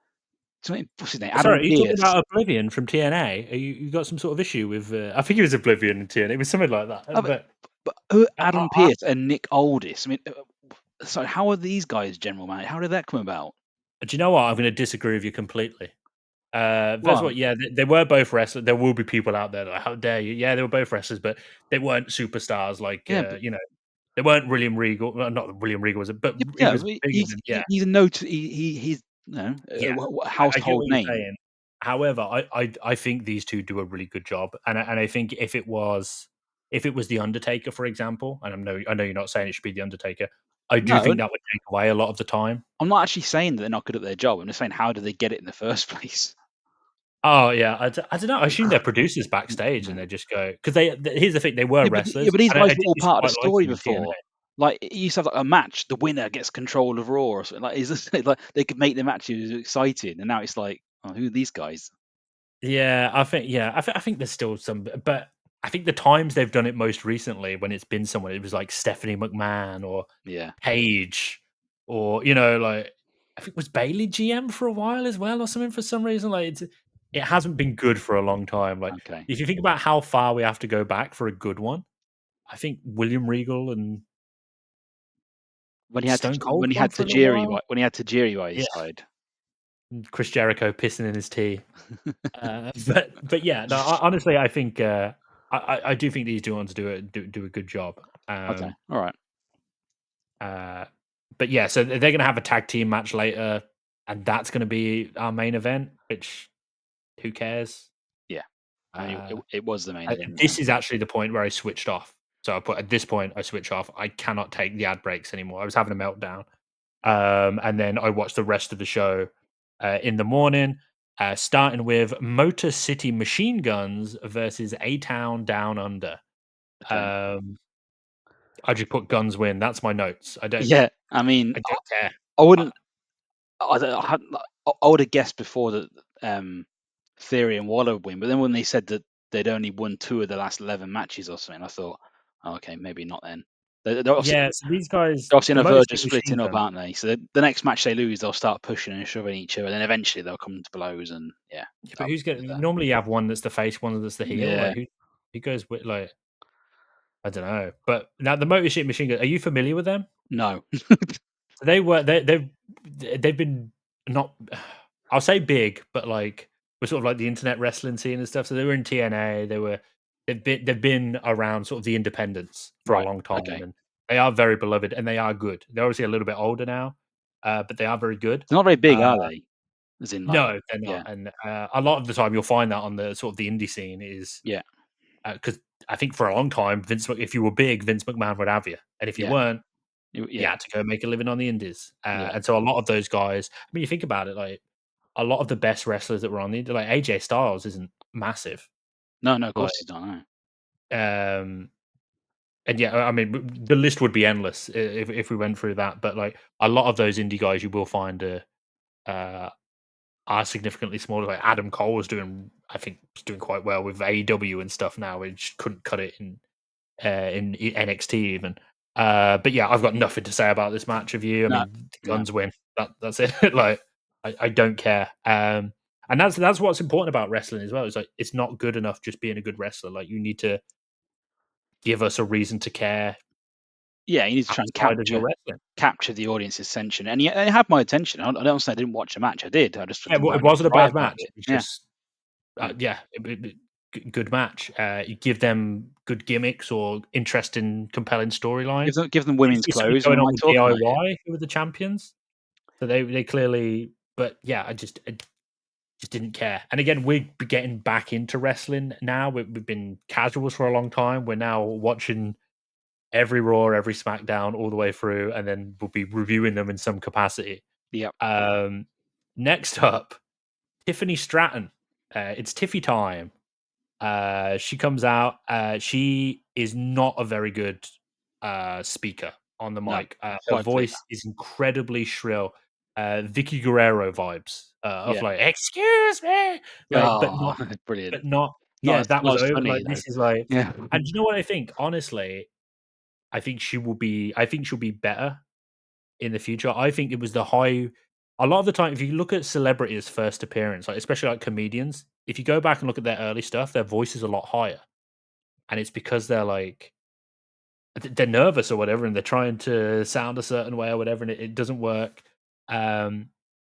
something. What's his name? Sorry, Adam are you talking Pearce. about Oblivion from TNA? You got some sort of issue with? I think it was Oblivion in TNA. It was something like that. Oh, but But But I, Adam I, Pearce and Nick Aldis. I mean, so how are these guys general manager? How did that come about? do you know what? I'm going to disagree with you completely. First of all, Well, yeah, they were both wrestlers. There will be people out there that, how dare you? Yeah, they were both wrestlers, but they weren't superstars like, yeah, but they weren't William Regal. Well, not William Regal was it, but yeah, he yeah, was bigger than, yeah. he's a note. He's Yeah, a I get household what you're name. saying. However, I think these two do a really good job, and I think if it was the Undertaker, for example, and I know you're not saying it should be the Undertaker, I do No, think that would take away a lot of the time. I'm not actually saying that they're not good at their job. I'm just saying, how do they get it in the first place? Oh yeah, I don't know. I assume they're producers backstage, and Yeah. they just go because here's the thing: they were Yeah, wrestlers, but these and I guys did were all used to part of the quite like story them in TNA. before. Like, it used to have, like, a match, the winner gets control of Raw or something. Like, is this like they could make the matches exciting, and now it's like, "Oh, who are these guys?" I think there's still some, but I think the times they've done it most recently, when it's been someone, it was like Stephanie McMahon or Yeah. Paige, or like I think was Bailey GM for a while as well, or something for some reason. Like it hasn't been good for a long time. Like Okay. if you think about how far we have to go back for a good one, I think William Regal and Stone Cold won for a little while. When he had Tajiri by his Yeah, side. Chris Jericho pissing in his tea. But yeah, no. Honestly, I think I do think these two ones do a good job. Okay, Um, alright. uh, but yeah, so they're going to have a tag team match later, and that's going to be our main event. Which who cares? Yeah. I mean, Uh, it was the main event, this is actually the point where I switched off. So I put at this point I switch off. I cannot take the ad breaks anymore. I was having a meltdown. And then I watched the rest of the show in the morning, starting with Motor City Machine Guns versus A Town Down Under. okay. Um, I just put guns win. That's my notes. Yeah, I mean, I don't care. I I, wouldn't I hadn't I would have guessed before that, Theory and Waller would win, but then when they said that they'd only won 2 of the last 11 matches or something, I thought, "Oh, okay, maybe not then." yeah, so these guys, They're obviously on the the Motor verge of City Machine splitting up, Guns. aren't they? So the next match they lose, they'll start pushing and shoving each other, and then eventually they'll come to blows, and yeah, Yeah, but that'll who's be going? there. Normally, you have one that's the face, one that's the heel. Yeah. Like who goes with like I don't know. But now the Motor City Machine Guns. Are you familiar with them? No. So they've been not I'll say big, but like we're sort of like the internet wrestling scene and stuff. So they were in TNA. They've been around sort of the independents for a Right, long time, okay. and they are very beloved and they are good. They're obviously a little bit older now, but they are very good. They're not very big, Uh, are they? As in, like, no, they're not. yeah, And a lot of the time, you'll find that on the sort of the indie scene is yeah, because I think for a long time, if you were big, Vince McMahon would have you, and if you yeah, weren't, you yeah, had to go make a living on the indies. yeah. And so a lot of those guys, I mean, you think about it, like a lot of the best wrestlers that were on the indie, like AJ Styles isn't massive. No, no, of Like, course it's not, no. um, and yeah, I mean, the list would be endless if we went through that. But like a lot of those indie guys, you will find uh, are significantly smaller. Like Adam Cole I think, was doing quite well with AEW and stuff now. Which couldn't cut it in NXT even. But yeah, I've got nothing to say about this match of you. I No, mean, the yeah. guns win. That's it. Like, I don't care. And that's what's important about wrestling as well. It's like it's not good enough just being a good wrestler. Like you need to give us a reason to care Yeah, you need to try and outside of your wrestling. capture the audience's attention, and yeah, it had my attention. I don't say I didn't watch a match, I did. I just Yeah, didn't it like wasn't a write bad about match. it. It's Yeah, just yeah. yeah, good match. You give them good gimmicks or interesting, compelling storylines. Give them Did you women's see something clothes, and we going on might with talk about it. DIY who were the champions? So they clearly, but yeah, I just didn't care. And again, we're getting back into wrestling now. We've been casuals for a long time. We're now watching every Raw, every SmackDown all the way through, and then we'll be reviewing them in some capacity. Yep. Um, Next up, Tiffany Stratton. It's Tiffy time. She comes out. She is not a very good speaker on the No, mic. Her quite clear. voice is incredibly shrill. Vicky Guerrero vibes of Yeah. like, excuse me, like, Oh, brilliant. but not. Yeah, that Not was as over. funny Like, though. this is like, Yeah. and you know what I think? Honestly, I think she will be. I think she'll be better in the future. I think it was the high. A lot of the time, if you look at celebrities' first appearance, like especially like comedians, if you go back and look at their early stuff, their voice is a lot higher, and it's because they're like they're nervous or whatever, and they're trying to sound a certain way or whatever, and it doesn't work. And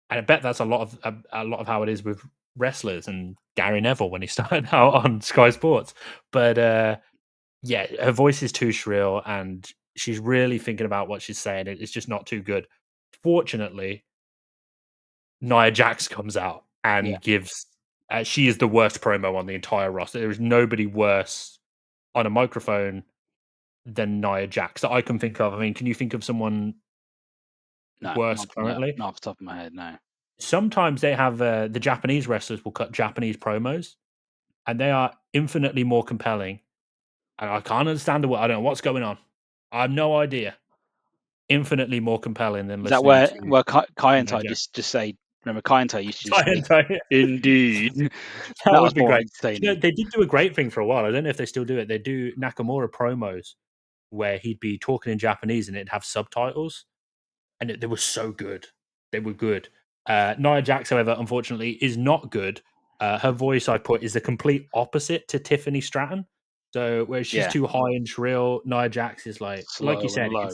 I bet that's a lot of how it is with wrestlers and Gary Neville when he started out on Sky Sports. But yeah, her voice is too shrill, and she's really thinking about what she's saying. It's just not too good. Fortunately, Nia Jax comes out Yeah. and gives. She is the worst promo on the entire roster. There is nobody worse on a microphone than Nia Jax that I can think of. I mean, can you think of someone No, worse currently? not off the top of my head, no. Sometimes they have the Japanese wrestlers will cut Japanese promos, and they are infinitely more compelling. And I can't understand the. I don't know what's going on. I have no idea. Infinitely more compelling than Is that listening where to Kai and Nia Tai Jax. just say? Remember, Kai and Tai used to just say, That "Indeed." That would was be more great. You know, entertaining. they did do a great thing for a while. I don't know if they still do it. They do Nakamura promos where he'd be talking in Japanese and it'd have subtitles, and they were so good. They were good. Nia Jax, however, unfortunately, is not good. Her voice, I put, is the complete opposite to Tiffany Stratton. So where she's Yeah, too high and shrill, Nia Jax is like you slow and said, low.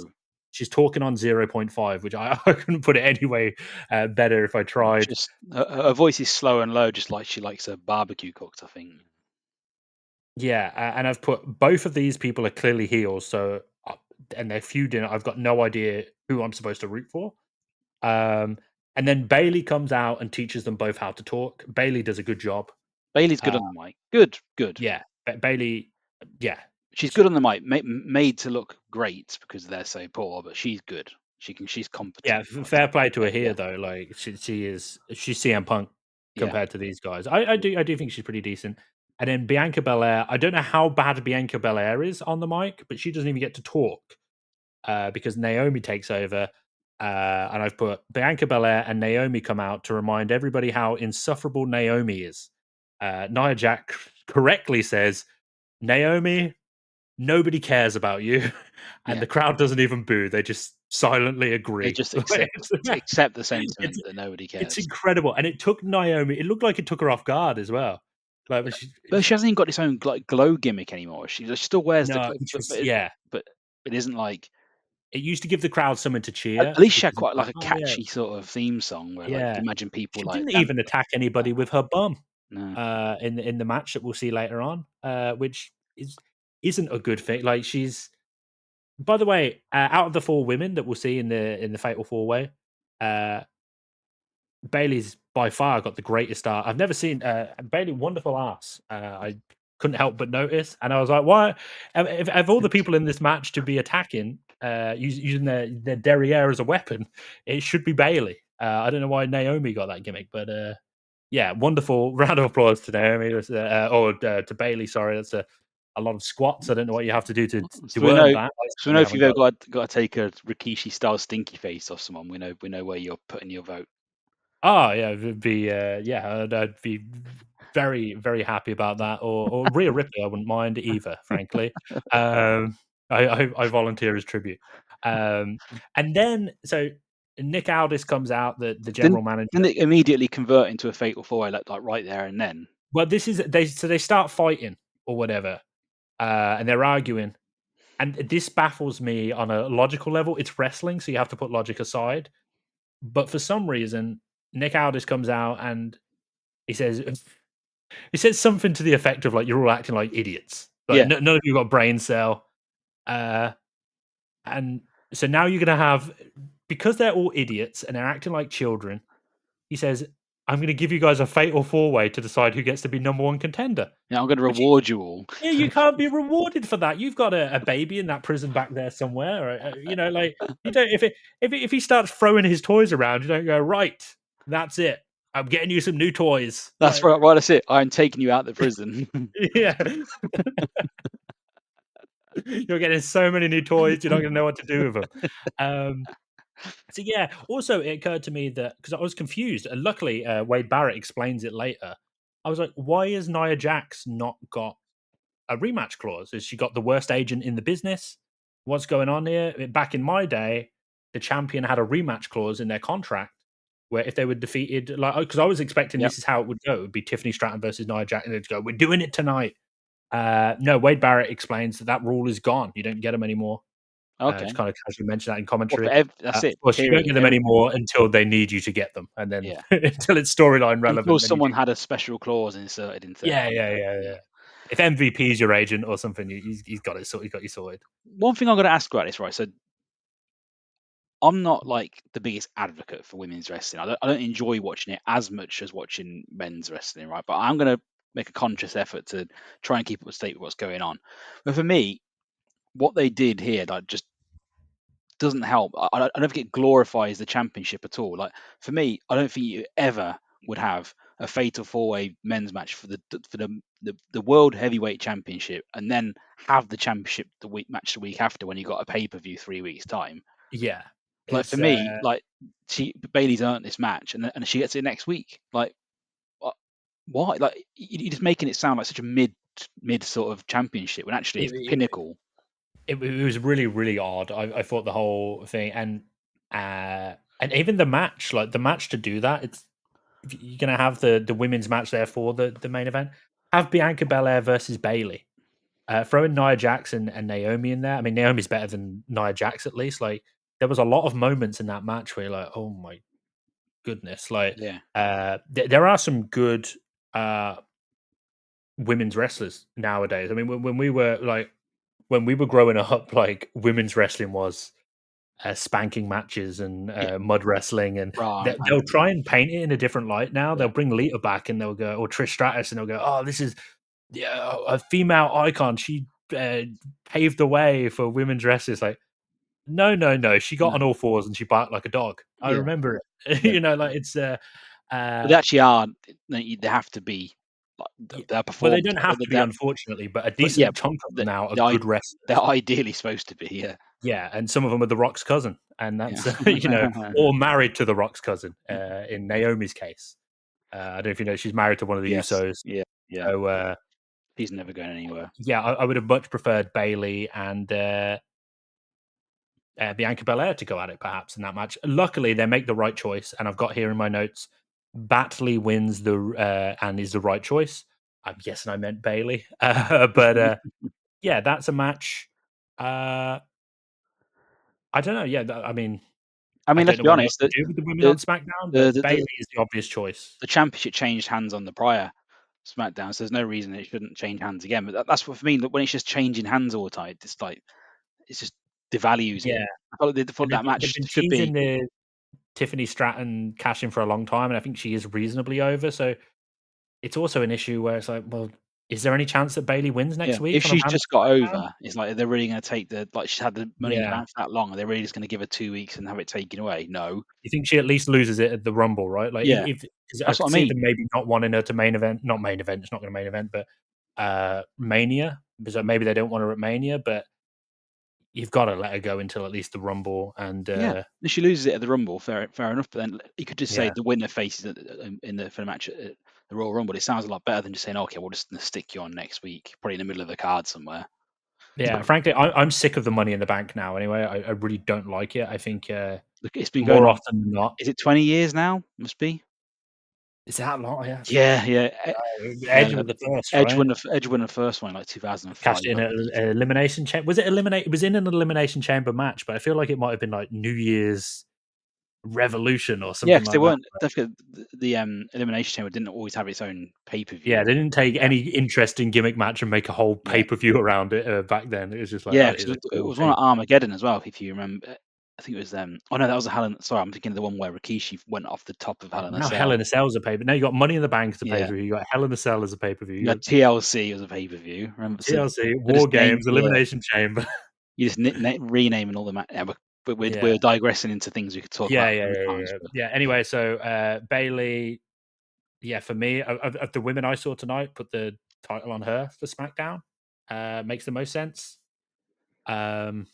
she's talking on 0.5, which I couldn't put it any way better if I tried. Just her voice is slow and low, just like she likes her barbecue cooked, I think. Yeah, and I've put both of these people are clearly heels, so and they're feuding. I've got no idea who I'm supposed to root for. Um, and then Bailey comes out and teaches them both how to talk. Bailey does a good job. Bailey's good Uh, on the mic. Good, good. yeah, Bailey. Yeah, She's she, good on the mic, made to look great because they're so poor, but she's good. She's yeah. competent. Fair play to her Yeah, here though. Like she's CM Punk yeah. compared to these guys. I do think she's pretty decent. And then Bianca Belair. I don't know how bad Bianca Belair is on the mic, but she doesn't even get to talk. Because Naomi takes over. And I've put Bianca Belair and Naomi come out to remind everybody how insufferable Naomi is. Nia Jax correctly says, Naomi, nobody cares about you. And Yeah. the crowd doesn't even boo. They just silently They agree. just accept the it's, sentiment that nobody it's cares. incredible. And it took Naomi, it looked like it took her off guard as well. Like, But she hasn't even got this own like glow gimmick anymore. She still wears the no, glow, which was, but yeah. but it isn't like. It used to give the crowd something to At cheer least she had because it's quite like, like a oh, yeah, catchy sort of theme song where like yeah. imagine people She like didn't dance. even attack anybody with her bum, No, in the match that we'll see later on, which isn't a good thing. Like she's, by the way, out of the 4 women that we'll see in the Fatal 4-Way, uh, Bailey's by far got the greatest start. I've never seen Bailey wonderful ass. I couldn't help but notice, and I was like, "Why?" If of all the people in this match to be attacking, using their derriere as a weapon, it should be Bailey. I don't know why Naomi got that gimmick, but yeah, wonderful round of applause to Naomi or to Bailey. Sorry, that's a lot of squats. I don't know what you have to do to so to we earn know. that. I So we know certainly if haven't you've ever got. got to take a Rikishi style stinky face off someone, we know where you're putting your vote. Oh yeah, it'd be yeah, I'd be very very happy about that. Or Rhea Ripley, I wouldn't mind either. Frankly, I volunteer as tribute. Um, and then so Nick Aldis comes out, the general Didn't manager. didn't it immediately convert into a fatal four way like right there and then? Well, this is they start fighting or whatever, and they're arguing. And this baffles me on a logical level. It's wrestling, so you have to put logic aside. But for some reason, Nick Aldis comes out and he says something to the effect of like, "You're all acting like idiots. Like Yeah, none of you got brain cell." Uh, and so now you're gonna have, because they're all idiots and they're acting like children. He says, "I'm gonna give you guys a fatal 4-way to decide who gets to be number 1 contender." yeah. I'm going to Which reward you all. yeah, you can't be rewarded for that. You've got a baby in that prison back there somewhere. Or, like you don't. If he starts throwing his toys around, you don't go, right. That's it. I'm getting you some new toys. That's Like, right. Right, that's it. I'm taking you out the prison. yeah, you're getting so many new toys. You're not going to know what to do with them. Um, so yeah. Also, it occurred to me that because I was confused, and luckily Wade Barrett explains it later. I was like, why has Nia Jax not got a rematch clause? Has she got the worst agent in the business? What's going on here? Back in my day, the champion had a rematch clause in their contract where if they were defeated, like because I was expecting Yep. this is how it would go. It would be Tiffany Stratton versus Nia Jax, and they'd go, "We're doing it tonight." No, Wade Barrett explains that rule is gone. You don't get them anymore. Just Okay. kind of casually mention that in Well, commentary. that's Of it. course, you don't Period. get them anymore until they need you to get them, and then Yeah. until it's storyline Until relevant, then you do. someone had a special clause inserted into their Yeah, contract. yeah. If MVP is your agent or something, he's got it. He's got you sorted. One thing I'm going to ask about this, right? So I'm not like the biggest advocate for women's wrestling. I don't enjoy watching it as much as watching men's wrestling, right? But I'm going to make a conscious effort to try and keep up to date with what's going on. But for me, what they did here, like, just doesn't help. I don't think it glorifies the championship at all. Like, for me, I don't think you ever would have a fatal four-way men's match for the world heavyweight championship, and then have the championship the week after when you got a pay-per-view 3 weeks time. Yeah, Like, for it's me, like, Bailey's earned this match, and she gets it next week. Like, why? Like, you're just making it sound like such a mid sort of championship when actually it's the it, pinnacle. it was really really odd. I thought the whole thing and even the match, like the match to do that, it's if you're gonna have the women's match there for the main event. Have Bianca Belair versus Bailey. Throwing Nia Jax and Naomi in there. I mean, Naomi's better than Nia Jax at least. Like there was a lot of moments in that match where you're like, oh my goodness, like Yeah, there are some good uh women's wrestlers nowadays. I mean, when we were growing up, like women's wrestling was spanking matches and yeah, mud wrestling, and right. they'll try and paint it in a different light now. Yeah, They'll bring Lita back and they'll go, or Trish Stratus, and they'll go, "Oh, this is a female icon. She paved the way for women's wrestlers." Like, no, no, no. She got no, on all fours and she barked like a dog. I yeah, remember it. yeah. Like it's But they uh, actually are. They have to be. Like, y- they're well, they performed. don't have to be, unfortunately, but a But yeah, decent chunk of them they, now are they i- good wrestlers. they're ideally supposed to be. Yeah, Yeah, and some of them are The Rock's cousin, and yeah, that's or married to The Rock's cousin. In Naomi's case, I don't know if you know she's married to one of the yes, Usos. yeah, yeah. So He's never going anywhere. yeah, I would have much preferred Bailey and Bianca Belair to go at it, perhaps in that match. Luckily, they make the right choice, and I've got here in my notes: Batley wins and is the right choice. I'm guessing I meant Bailey, but yeah, that's a match. Uh, I don't know. Yeah, I mean, I I mean, don't let's know be what else honest. to do with the women on The SmackDown, the but the, Bailey the, is the obvious choice. the championship changed hands on the prior SmackDown, so there's no reason it shouldn't change hands again. But that's what for me. When it's just changing hands all the time, it's like it's just devalues it. Yeah, I thought and that they've match been should be. teasing the Tiffany Stratton cash in for a long time, and I think she is reasonably over. So it's also an issue where it's like, well, is there any chance that Bailey wins Yeah, next if week on a she's random just got SmackDown? over, it's like, are they really going to take she's had the money in the Yeah. bank for that long? Are they really just going to give her 2 weeks and have it taken away? No. You think she at least loses it at the Rumble, right? Like Yeah, if 'cause I that's could what I see mean. them maybe not wanting her to main event, not main event, it's not gonna main event, but Mania. Because maybe they don't want her at Mania, but you've got to let her go until at least the Rumble and Yeah, if she loses it at the Rumble, fair enough. But then you could just say yeah. the winner faces in the for the match at the Royal Rumble. It sounds a lot better than just saying, okay, we'll just stick you on next week, probably in the middle of the card somewhere. Yeah, frankly, I'm sick of the Money in the Bank now anyway. I really don't like it. I think Look, it's been going more on. often than not. Is it 20 years now? Must be. Is that long? Yeah. Yeah, yeah. Edge was the first, right? Edge won the first one in like 2005, Cashed in I at believe. elimination chamber. Was it eliminate? It was in an elimination chamber match, but I feel like it might have been like New Year's Revolution or Yeah, something because they like that. weren't definitely the Elimination Chamber didn't always have its own pay per Yeah, view. they didn't take any interesting gimmick match and make a whole Yeah, pay per view around it back then. It was just like, yeah, oh, because here's a it cool was one thing. at Armageddon as well, if you remember. I think it was oh no, that was a Hell in, sorry, I'm thinking of the one where Rikishi went off the top of Hell in a Now Hell Cell. in a Cell is a pay per. Now you got Money in the Bank as a pay Yeah, per view. You got Hell in a Cell as a pay per view. you You had got TLC as a pay per view. Remember, so TLC, they War just named Games, Elimination Chamber. you just renaming all the yeah, but Yeah. we're digressing into things we could talk Yeah, about yeah, other yeah, times. yeah. But Yeah. Anyway, so Bailey, yeah, for me, of the women I saw tonight, put the title on her for SmackDown. Makes the most sense. Um,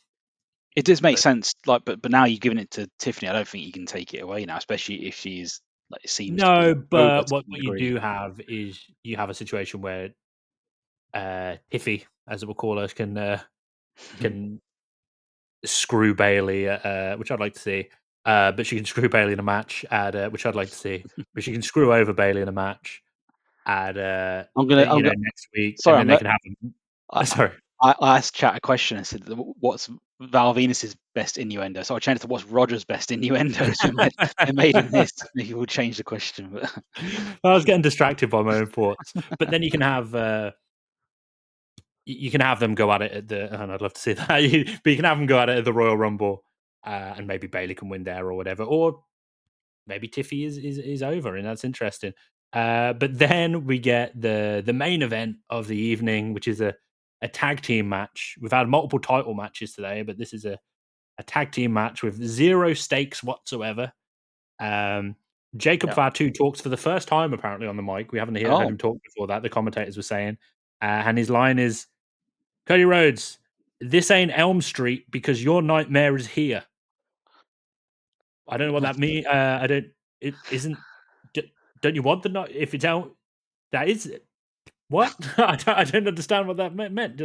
it does make but sense. Like, but now you're giving it to Tiffany. I don't think you can take it away now, especially if she's like it seems to be no, over but to some what you degree. do have is you have a situation where Tiffy, as it will call her, can screw Bailey, which I'd like to see. But she can screw Bailey in a match, which I'd like to see. But she can screw over Bailey in a match. and I'm gonna. next week, and Sorry, then they can have them. I, Sorry. I asked chat a question. I said, "What's Val Venus's best innuendo?" So I changed it to, "What's Roger's best innuendo?" So it made him this. Maybe we'll change the question. But I was getting distracted by my own thoughts, but then you can have them go at it at the. And I'd love to see that, but you can have them go at it at the Royal Rumble, and maybe Bailey can win there or whatever, or maybe Tiffy is over, and that's interesting. But then we get the main event of the evening, which is a tag team match. We've had multiple title matches today, but this is a tag team match with zero stakes whatsoever. Jacob yeah. Fatu talks for the first time apparently on the mic. We haven't heard Oh, him talk before that. The commentators were saying, and his line is, "Cody Rhodes, this ain't Elm Street because your nightmare is here." I don't know what that means. I don't. It isn't. Don't you want the night? If it's out, that is what I don't understand what that meant.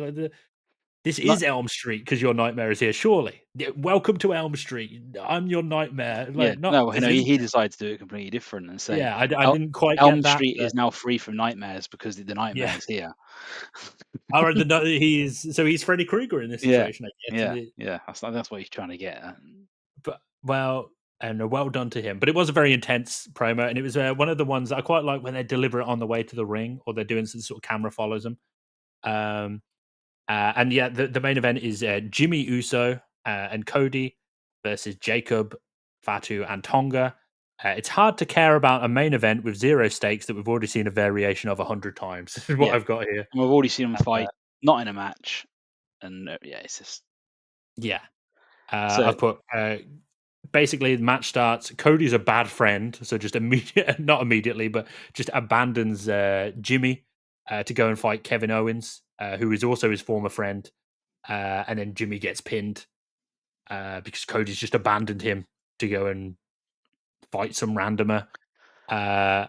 This no, is Elm Street because your nightmare is here. Surely, welcome to Elm Street. I'm your nightmare. yeah, Like, not no. this He isn't. decided to do it completely different and say, Yeah, I didn't quite Elm get that. Street But is now free from nightmares because the yeah, nightmare is here." or he's Freddy Krueger in this Yeah, situation, I guess. yeah, yeah. That's what he's trying to get at. But well done to him. But it was a very intense promo, and it was one of the ones that I quite like when they deliver it on the way to the ring, or they're doing some sort of camera follows them. And yeah, the main event is Jimmy Uso and Cody versus Jacob, Fatu, and Tonga. It's hard to care about a main event with zero stakes that we've already seen a variation of 100 times. Is what Yeah, I've got here. and we've already seen them Uh, fight, not in a match, and yeah, it's just yeah, so I've put basically the match starts. Cody's a bad friend, so just not immediately, but just abandons Jimmy to go and fight Kevin Owens, who is also his former friend. And then Jimmy gets pinned because Cody's just abandoned him to go and fight some randomer. Uh,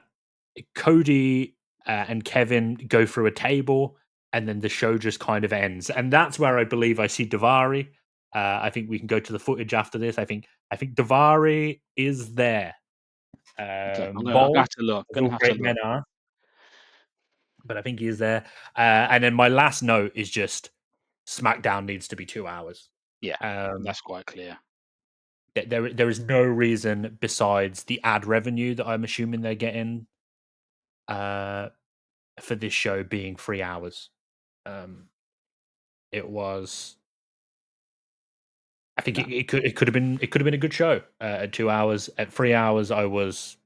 Cody and Kevin go through a table, and then the show just kind of ends. And that's where I believe I see Davari. I think we can go to the footage after this. I think Davari is there. okay. I'm gonna Bold, have to look. as Gonna all have to great men look. are, but I think he is there. And then my last note is just SmackDown needs to be 2 hours. Yeah, Um, that's quite clear. there is no reason besides the ad revenue that I'm assuming they're getting uh, for this show being 3 hours. Um, it was. I think No, it could have been a good show at 2 hours. At 3 hours, I was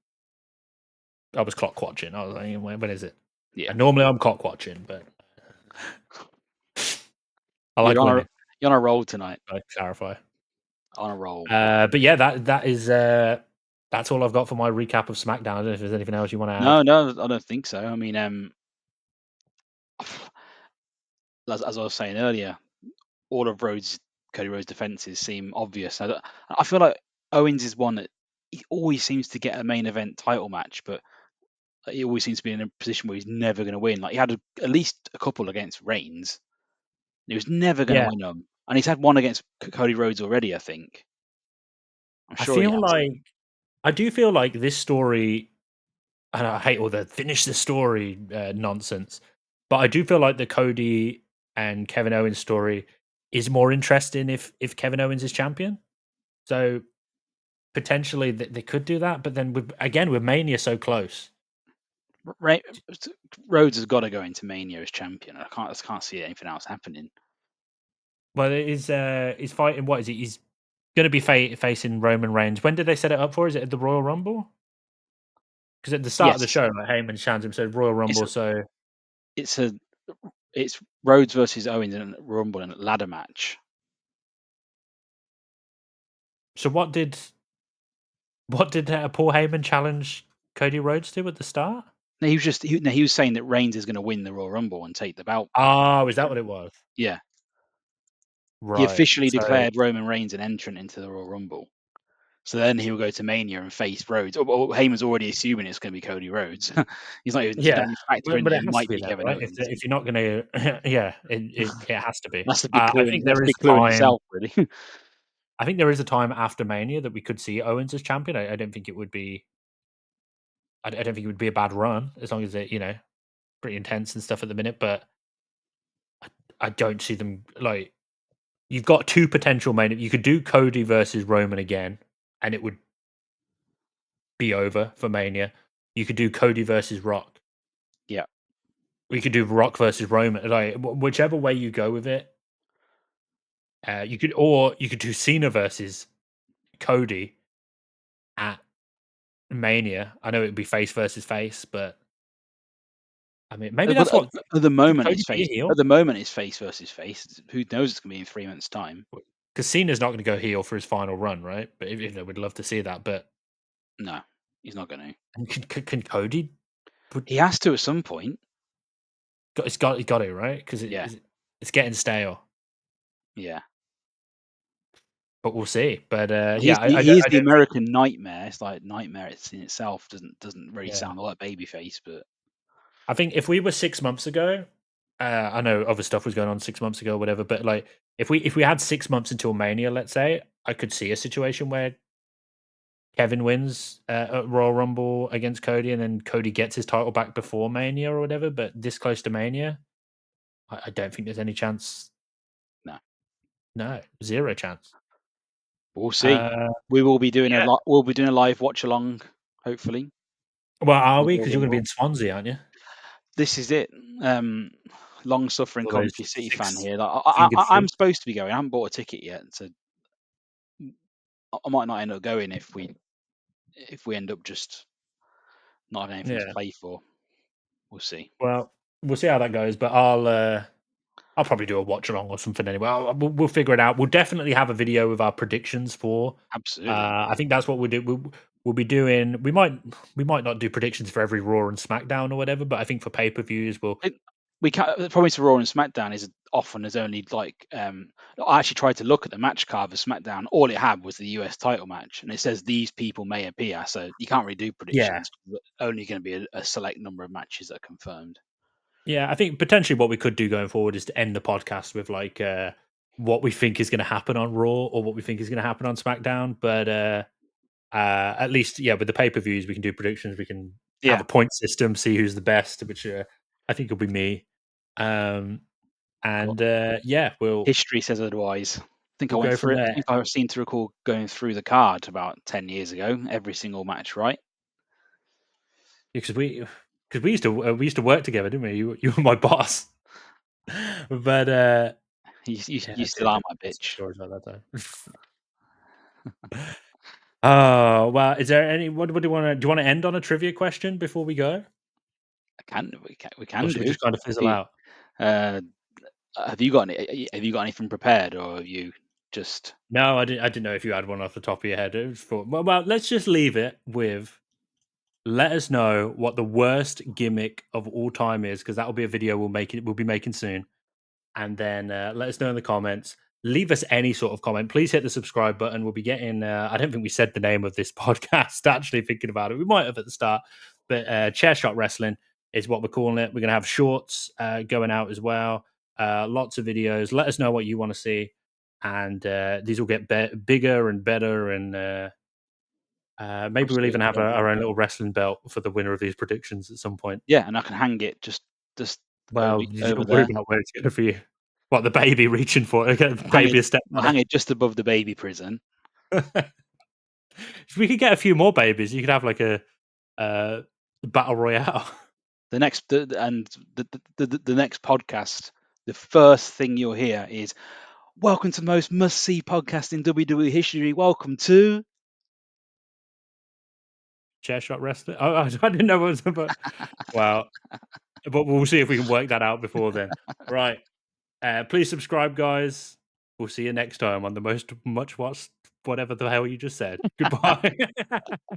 clock watching. I was like, when is it? yeah. And normally I'm clock watching, but I You're like on a winning. you're on a roll tonight. I clarify. On a roll. But yeah, that is that's all I've got for my recap of SmackDown. I don't know if there's anything else you want to add. No, no, I don't think so. I mean, as I was saying earlier, all of Cody Rhodes' defenses seem obvious. I feel like Owens is one that he always seems to get a main event title match, but he always seems to be in a position where he's never going to win. Like he had at least a couple against Reigns, and he was never going to Yeah, win them. And he's had one against Cody Rhodes already, I think. I'm I sure he feel has. like I do feel like this story, and I hate all the finish the story nonsense, but I do feel like the Cody and Kevin Owens story is more interesting if Kevin Owens is champion. So potentially they could do that, but then with Mania so close. Ra- Rhodes has got to go into Mania as champion. I can't see anything else happening. Well, he's fighting. What is it? He's going to be facing Roman Reigns. When did they set it up for? Is it at the Royal Rumble? Because at the start of the Yes, show, like Heyman chants him said Royal it's Rumble. a, So it's a it's Rhodes versus Owens in a Rumble and a ladder match. what did Paul Heyman challenge Cody Rhodes to at the start? No, he was saying that Reigns is going to win the Royal Rumble and take the belt back. Oh, is that what it was? Yeah, he Right. officially So declared Roman Reigns an entrant into the Royal Rumble. So then he'll go to Mania and face Rhodes. Or Heyman's already assuming it's going to be Cody Rhodes. He yeah, don't even factor in but that it it has to might be be that, Kevin right? If Owens. if you're not going to, yeah, it has to be. That's a big clue. I think That's there a is big clue in time. itself, really. I think there is a time after Mania that we could see Owens as champion. I don't think it would be. I don't think it would be a bad run as long as it. pretty intense and stuff at the minute, but I don't see them like. You've got two potential main. You could do Cody versus Roman again, and it would be over for Mania. You could do Cody versus Rock. Yeah. We could do Rock versus Roman. Like whichever way you go with it, you could do Cena versus Cody at Mania. I know it'd be face versus face, but I mean, maybe But that's what. at the Could moment, Cody it's be face. a heel? At the moment, it's face versus face. Who knows? It's gonna be in 3 months' time. Because Cena's not going to go heel for his final run, right? But we'd love to see that. But No, he's not going to. and can Cody? He has to at some point. It's got it right because Yeah, it's getting stale. yeah. But we'll see. But He's yeah, he is I the don't think. American nightmare. It's like nightmare. It's in itself doesn't really Yeah, sound like babyface, but I think if we were 6 months ago, I know other stuff was going on 6 months ago, or whatever. But like, if we had 6 months until Mania, let's say, I could see a situation where Kevin wins at Royal Rumble against Cody, and then Cody gets his title back before Mania or whatever. But this close to Mania, I don't think there's any chance. no. No, zero chance. We'll see. Uh, We will be doing yeah. we'll be doing a live watch along, hopefully. Well, are The we? Royal Because you're going to be Rumble. in Swansea, aren't you? This is it. Long suffering All those Coventry City fan six here. fingered I'm food. supposed to be going. I haven't bought a ticket yet, so I might not end up going if we end up just not having anything to Yeah. play for. We'll see. Well, we'll see how that goes. But I'll probably do a watch along or something anyway. We'll figure it out. We'll definitely have a video with our predictions for. Absolutely. I think that's what we'll do. We'll be doing. We might not do predictions for every Raw and SmackDown or whatever, but I think for pay per views, we'll. We can't. The problem with Raw and SmackDown is often there's only like. I actually tried to look at the match card for SmackDown. All it had was the US title match, and it says these people may appear. So you can't really do Yeah, predictions. Only going to be a select number of matches that are confirmed. yeah. I think potentially what we could do going forward is to end the podcast with like what we think is going to happen on Raw or what we think is going to happen on SmackDown. But at least, yeah, with the pay per views, we can do predictions. We can have Yeah. a point system, see who's the best, which I think will be me. Um, Well, and yeah, history says otherwise. I think I we'll went go from through it. I there. think I seem to recall going through the card about 10 years ago. Every single match, right? Because we used to work together, didn't we? You were my boss. But yeah, You still are my some bitch. stories about that time. Oh well, is there any? What do you want to? Do you want to end on a trivia question before we go, We or can should we do. just kind of If fizzle you, out? uh, have you got anything prepared, or are you just No, I didn't. I didn't know if you had one off the top of your head. It was for, well, let's just leave it with. Let us know what the worst gimmick of all time is, because that will be a video we'll be making soon. And then let us know in the comments. Leave us any sort of comment. Please hit the subscribe button. We'll be getting. I don't think we said the name of this podcast. Actually, thinking about it, we might have at the start. But Chairshot Wrestling is what we're calling it. We're going to have shorts going out as well. Lots of videos. Let us know what you want to see, and these will get bigger and better. And maybe we'll even absolutely? have Yeah. our own little wrestling belt for the winner of these predictions at some point. Yeah, and I can hang it just over Well, you over don't worry there. about where it's going for you. What, the baby reaching for it? Okay, I'll hang it. baby a step I'll better. hang it just above the baby prison. If we could get a few more babies, you could have like a battle royale. The next and the next podcast, the first thing you'll hear is, "Welcome to the most must-see podcast in WWE history. Welcome to." Chair shot wrestling. Oh, I didn't know what it was about. Wow. But we'll see if we can work that out before then. Right. Please subscribe, guys. We'll see you next time on the most much watched whatever the hell you just said. Goodbye.